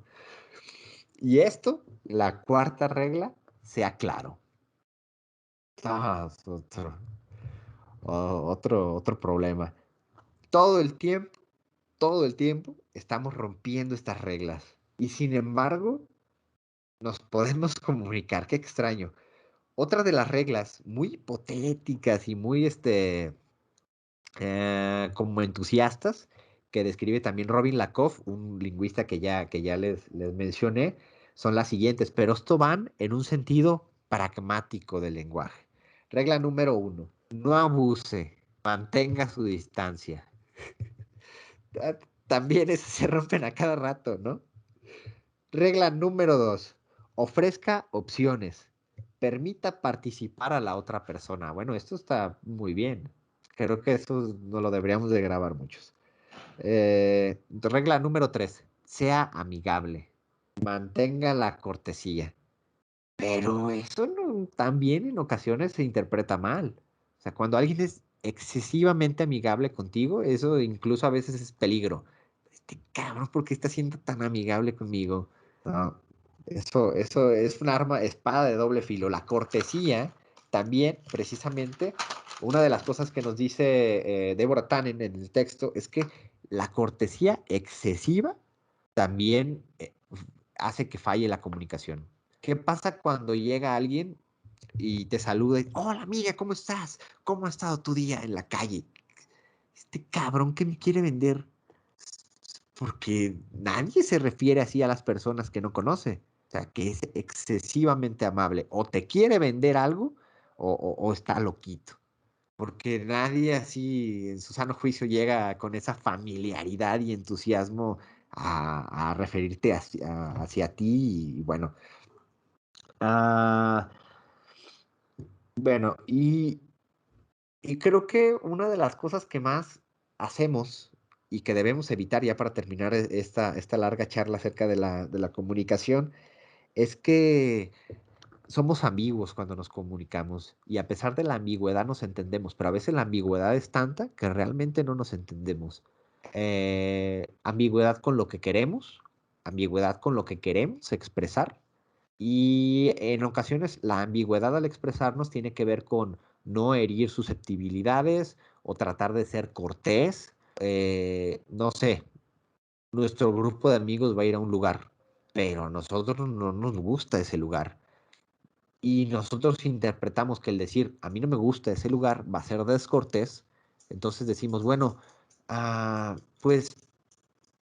Y esto, la cuarta regla, sea claro. Ah, otro problema. Todo el tiempo, todo el tiempo estamos rompiendo estas reglas. Y sin embargo, nos podemos comunicar. Qué extraño. Otra de las reglas muy hipotéticas y muy como entusiastas, que describe también Robin Lakoff, un lingüista que ya les mencioné, son las siguientes, pero esto van en un sentido pragmático del lenguaje. Regla número 1, no abuse, mantenga su distancia. También esas se rompen a cada rato, ¿no? Regla número 2, ofrezca opciones. permita participar a la otra persona. Bueno, esto está muy bien. Creo que eso no lo deberíamos de grabar muchos. Regla número 3, sea amigable, mantenga la cortesía. Pero eso también en ocasiones se interpreta mal. O sea, cuando alguien es excesivamente amigable contigo, eso incluso a veces es peligro. Este cabrón, ¿por qué está siendo tan amigable conmigo? No, eso es un arma, espada de doble filo. La cortesía también, precisamente, una de las cosas que nos dice Deborah Tannen en el texto es que la cortesía excesiva también hace que falle la comunicación. ¿Qué pasa cuando llega alguien y te saluda? Hola amiga, ¿cómo estás? ¿Cómo ha estado tu día en la calle? Este cabrón que me quiere vender. Porque nadie se refiere así a las personas que no conoce. O sea, que es excesivamente amable. O te quiere vender algo o está loquito. Porque nadie así en su sano juicio llega con esa familiaridad y entusiasmo a referirte hacia ti. Y bueno, ah, bueno, y creo que una de las cosas que más hacemos y que debemos evitar ya para terminar esta larga charla acerca de la comunicación es que somos ambiguos cuando nos comunicamos y a pesar de la ambigüedad nos entendemos, pero a veces la ambigüedad es tanta que realmente no nos entendemos. Ambigüedad con lo que queremos, ambigüedad con lo que queremos expresar y en ocasiones la ambigüedad al expresarnos tiene que ver con no herir susceptibilidades o tratar de ser cortés. No sé, nuestro grupo de amigos va a ir a un lugar, pero a nosotros no nos gusta ese lugar. Y nosotros interpretamos que el decir, a mí no me gusta ese lugar, va a ser descortés. Entonces decimos, bueno, pues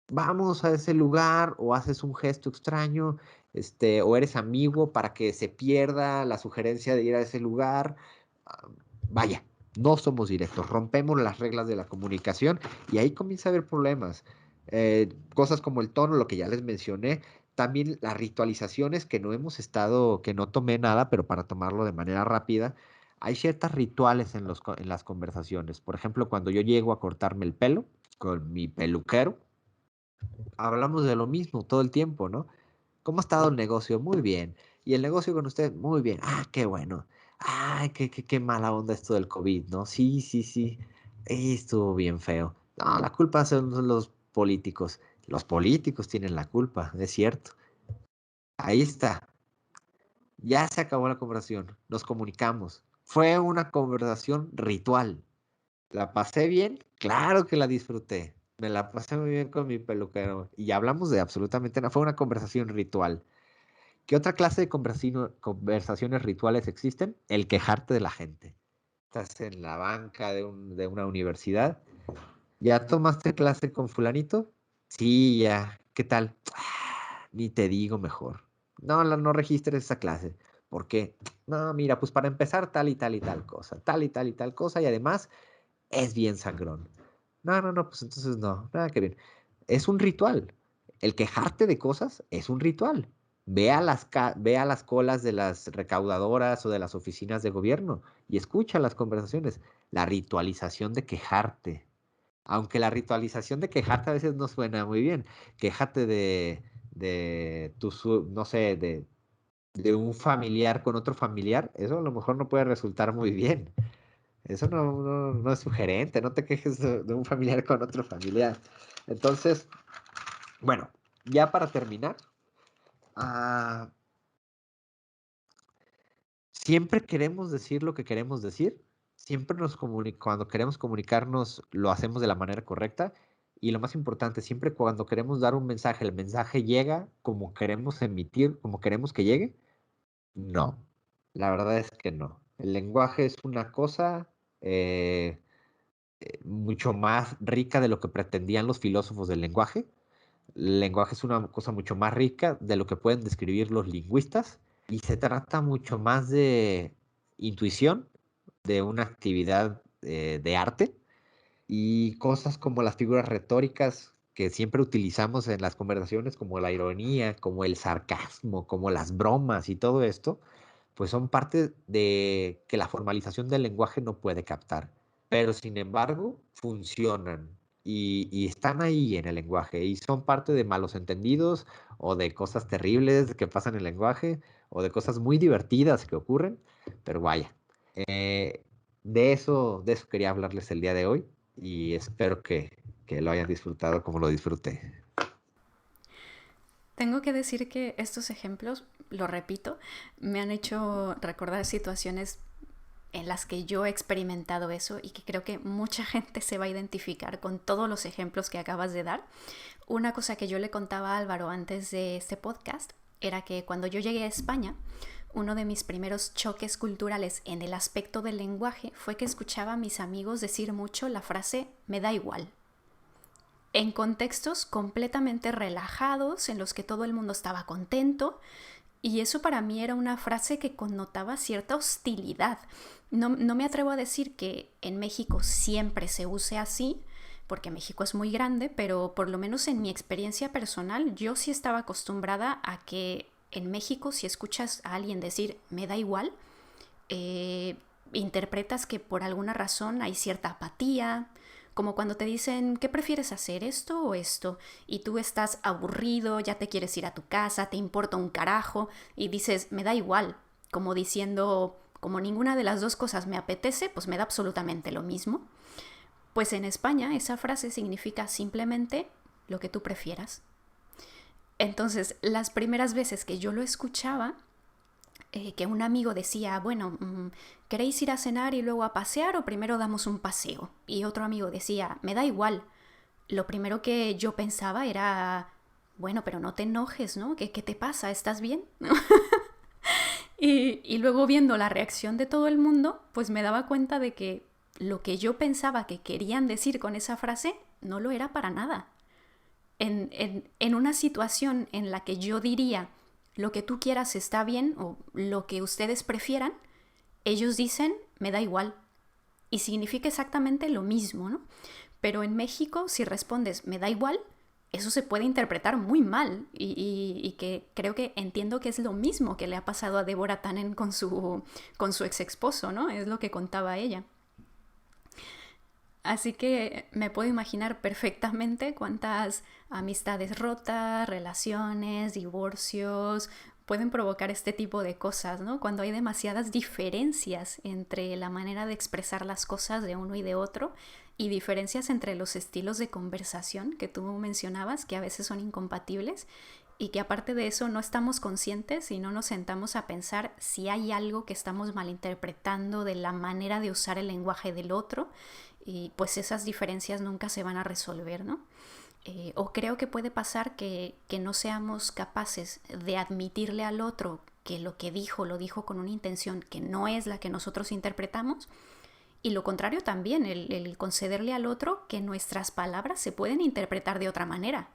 vamos a ese lugar o haces un gesto extraño, o eres amigo para que se pierda la sugerencia de ir a ese lugar. Ah, Vaya, no somos directos, rompemos las reglas de la comunicación y ahí comienza a haber problemas. Cosas como el tono, lo que ya les mencioné, también las ritualizaciones que no hemos estado, que no tomé nada, pero para tomarlo de manera rápida, hay ciertos rituales en las conversaciones. Por ejemplo, cuando yo llego a cortarme el pelo con mi peluquero, hablamos de lo mismo todo el tiempo, ¿no? ¿Cómo ha estado el negocio? Muy bien. ¿Y el negocio con usted? Muy bien. Ah, qué bueno. Ay, qué mala onda esto del COVID, ¿no? Sí, sí, sí. Estuvo bien feo. No, la culpa son los políticos. Los políticos tienen la culpa, es cierto. Ahí está. Ya se acabó la conversación. Nos comunicamos. Fue una conversación ritual. ¿La pasé bien? Claro que la disfruté. Me la pasé muy bien con mi peluquero. Y hablamos de absolutamente nada. Fue una conversación ritual. ¿Qué otra clase de conversaciones rituales existen? El quejarte de la gente. Estás en la banca de una universidad. ¿Ya tomaste clase con fulanito? Sí, ya. ¿Qué tal? Ni te digo mejor. No, no registres esa clase. ¿Por qué? No, mira, pues para empezar tal y tal y tal cosa. Tal y tal y tal cosa. Y además es bien sangrón. No, no, no, pues entonces no, nada que ver. Es un ritual. El quejarte de cosas es un ritual. Ve a las colas de las recaudadoras o de las oficinas de gobierno y escucha las conversaciones. La ritualización de quejarte. Aunque la ritualización de quejarte a veces no suena muy bien. Quéjate de no sé, de un familiar con otro familiar. Eso a lo mejor no puede resultar muy bien. Eso no es sugerente, no te quejes de un familiar con otro familiar. Entonces, bueno, ya para terminar, ah, siempre queremos decir lo que queremos decir, siempre cuando queremos comunicarnos lo hacemos de la manera correcta y lo más importante, siempre cuando queremos dar un mensaje, el mensaje llega como queremos emitir, como queremos que llegue. No, la verdad es que no. El lenguaje es una cosa... mucho más rica de lo que pretendían los filósofos del lenguaje. El lenguaje es una cosa mucho más rica de lo que pueden describir los lingüistas y se trata mucho más de intuición, de una actividad de arte y cosas como las figuras retóricas que siempre utilizamos en las conversaciones, como la ironía, como el sarcasmo, como las bromas y todo esto, pues son parte de que la formalización del lenguaje no puede captar, pero sin embargo funcionan y están ahí en el lenguaje y son parte de malos entendidos o de cosas terribles que pasan en el lenguaje o de cosas muy divertidas que ocurren, pero vaya, eh, de eso quería hablarles el día de hoy y espero que lo hayan disfrutado como lo disfruté. Tengo que decir que estos ejemplos, lo repito, me han hecho recordar situaciones en las que yo he experimentado eso y que creo que mucha gente se va a identificar con todos los ejemplos que acabas de dar. Una cosa que yo le contaba a Álvaro antes de este podcast era que cuando yo llegué a España, uno de mis primeros choques culturales en el aspecto del lenguaje fue que escuchaba a mis amigos decir mucho la frase "me da igual", en contextos completamente relajados en los que todo el mundo estaba contento, y eso para mí era una frase que connotaba cierta hostilidad. No me atrevo a decir que en México siempre se use así, porque México es muy grande, pero por lo menos en mi experiencia personal yo sí estaba acostumbrada a que en México, si escuchas a alguien decir "me da igual", interpretas que por alguna razón hay cierta apatía, como cuando te dicen "¿qué prefieres hacer, esto o esto?", y tú estás aburrido, ya te quieres ir a tu casa, te importa un carajo y dices "me da igual", como diciendo, como ninguna de las dos cosas me apetece, pues me da absolutamente lo mismo. Pues en España esa frase significa simplemente lo que tú prefieras. Entonces, las primeras veces que yo lo escuchaba, que un amigo decía, bueno, ¿queréis ir a cenar y luego a pasear o primero damos un paseo? Y otro amigo decía, me da igual. Lo primero que yo pensaba era, bueno, pero no te enojes, ¿no? ¿Qué te pasa? ¿Estás bien? Y luego viendo la reacción de todo el mundo, pues me daba cuenta de que lo que yo pensaba que querían decir con esa frase no lo era para nada. En una situación en la que yo diría lo que tú quieras está bien o lo que ustedes prefieran, ellos dicen me da igual y significa exactamente lo mismo, ¿no? Pero en México, si respondes me da igual, eso se puede interpretar muy mal y que creo que entiendo que es lo mismo que le ha pasado a Deborah Tannen con su ex esposo, ¿no? Es lo que contaba ella. Así que me puedo imaginar perfectamente cuántas amistades rotas, relaciones, divorcios pueden provocar este tipo de cosas, ¿no? Cuando hay demasiadas diferencias entre la manera de expresar las cosas de uno y de otro y diferencias entre los estilos de conversación que tú mencionabas, que a veces son incompatibles y que aparte de eso no estamos conscientes y no nos sentamos a pensar si hay algo que estamos malinterpretando de la manera de usar el lenguaje del otro, y pues esas diferencias nunca se van a resolver, ¿no? O creo que puede pasar que no seamos capaces de admitirle al otro que lo que dijo lo dijo con una intención que no es la que nosotros interpretamos, y lo contrario también, el concederle al otro que nuestras palabras se pueden interpretar de otra manera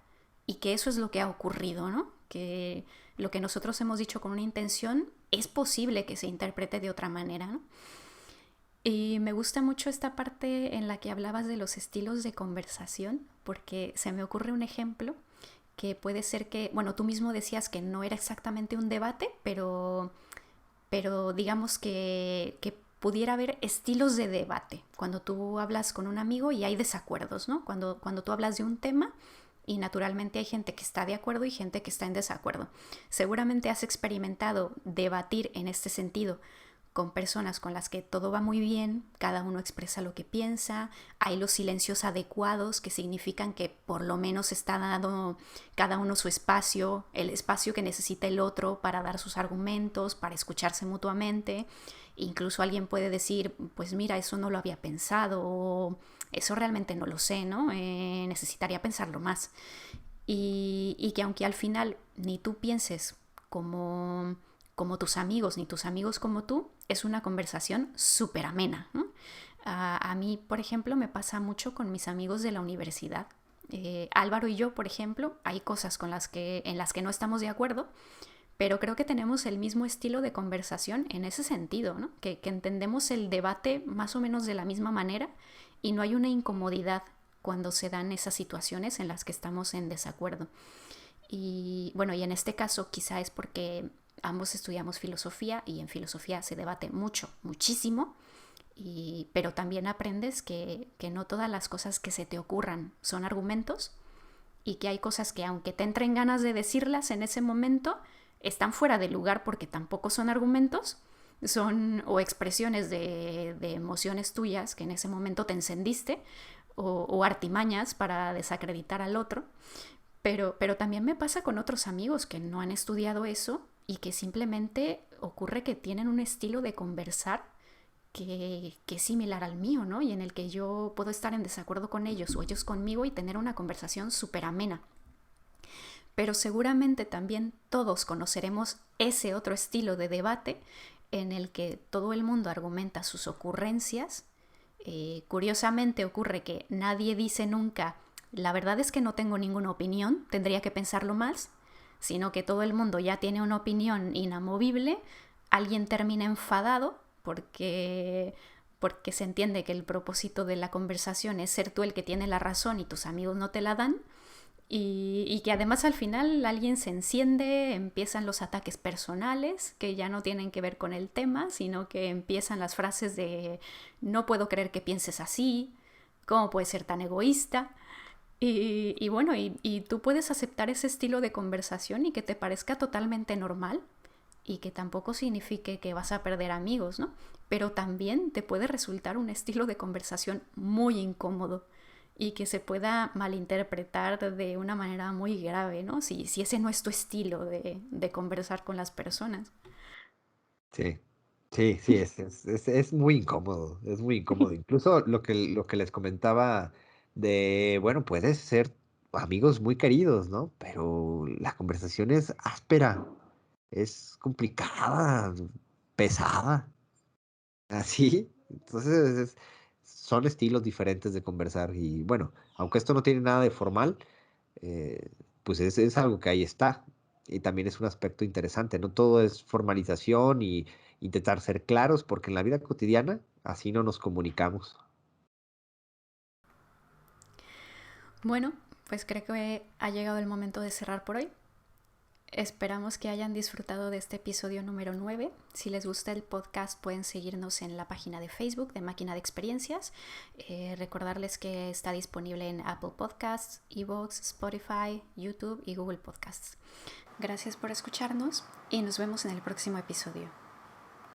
y que eso es lo que ha ocurrido, ¿no? Que lo que nosotros hemos dicho con una intención es posible que se interprete de otra manera, ¿no? Y me gusta mucho esta parte en la que hablabas de los estilos de conversación, porque se me ocurre un ejemplo que puede ser que, bueno, tú mismo decías que no era exactamente un debate, pero digamos que pudiera haber estilos de debate. Cuando tú hablas con un amigo y hay desacuerdos, ¿no? Cuando tú hablas de un tema y naturalmente hay gente que está de acuerdo y gente que está en desacuerdo. Seguramente has experimentado debatir en este sentido con personas con las que todo va muy bien, cada uno expresa lo que piensa, hay los silencios adecuados que significan que por lo menos está dando cada uno su espacio, el espacio que necesita el otro para dar sus argumentos, para escucharse mutuamente. Incluso alguien puede decir, pues mira, eso no lo había pensado, o eso realmente no lo sé, ¿no? Necesitaría pensarlo más. Y que aunque al final ni tú pienses como tus amigos, ni tus amigos como tú, es una conversación súper amena, ¿no? A mí, por ejemplo, me pasa mucho con mis amigos de la universidad. Álvaro y yo, por ejemplo, hay cosas en las que no estamos de acuerdo, pero creo que tenemos el mismo estilo de conversación en ese sentido, ¿no? Que entendemos el debate más o menos de la misma manera y no hay una incomodidad cuando se dan esas situaciones en las que estamos en desacuerdo. Y bueno, y en este caso quizá es porque ambos estudiamos filosofía y en filosofía se debate mucho, muchísimo, pero también aprendes que no todas las cosas que se te ocurran son argumentos y que hay cosas que aunque te entren ganas de decirlas en ese momento, están fuera de lugar porque tampoco son argumentos, son o expresiones de emociones tuyas que en ese momento te encendiste o artimañas para desacreditar al otro. Pero también me pasa con otros amigos que no han estudiado eso y que simplemente ocurre que tienen un estilo de conversar que es similar al mío, ¿no? Y en el que yo puedo estar en desacuerdo con ellos o ellos conmigo y tener una conversación súper amena. Pero seguramente también todos conoceremos ese otro estilo de debate en el que todo el mundo argumenta sus ocurrencias. Curiosamente ocurre que nadie dice nunca, la verdad es que no tengo ninguna opinión, tendría que pensarlo más, sino que todo el mundo ya tiene una opinión inamovible, alguien termina enfadado porque se entiende que el propósito de la conversación es ser tú el que tiene la razón y tus amigos no te la dan, y que además al final alguien se enciende, empiezan los ataques personales que ya no tienen que ver con el tema, sino que empiezan las frases de no puedo creer que pienses así, ¿cómo puedes ser tan egoísta? Y bueno, y tú puedes aceptar ese estilo de conversación y que te parezca totalmente normal y que tampoco signifique que vas a perder amigos, ¿no? Pero también te puede resultar un estilo de conversación muy incómodo y que se pueda malinterpretar de una manera muy grave, ¿no? Si ese no es tu estilo de conversar con las personas. Sí, sí, es muy incómodo, es muy incómodo. Incluso lo que les comentaba de, bueno, puedes ser amigos muy queridos, ¿no? Pero la conversación es áspera, es complicada, pesada, así. Entonces, son estilos diferentes de conversar y bueno, aunque esto no tiene nada de formal, eh, pues es algo que ahí está. Y también es un aspecto interesante, no todo es formalización y intentar ser claros, porque en la vida cotidiana así no nos comunicamos. Bueno, pues creo que ha llegado el momento de cerrar por hoy. Esperamos que hayan disfrutado de este episodio número 9. Si les gusta el podcast pueden seguirnos en la página de Facebook de Máquina de Experiencias. Recordarles que está disponible en Apple Podcasts, iVoox, Spotify, YouTube y Google Podcasts. Gracias por escucharnos y nos vemos en el próximo episodio.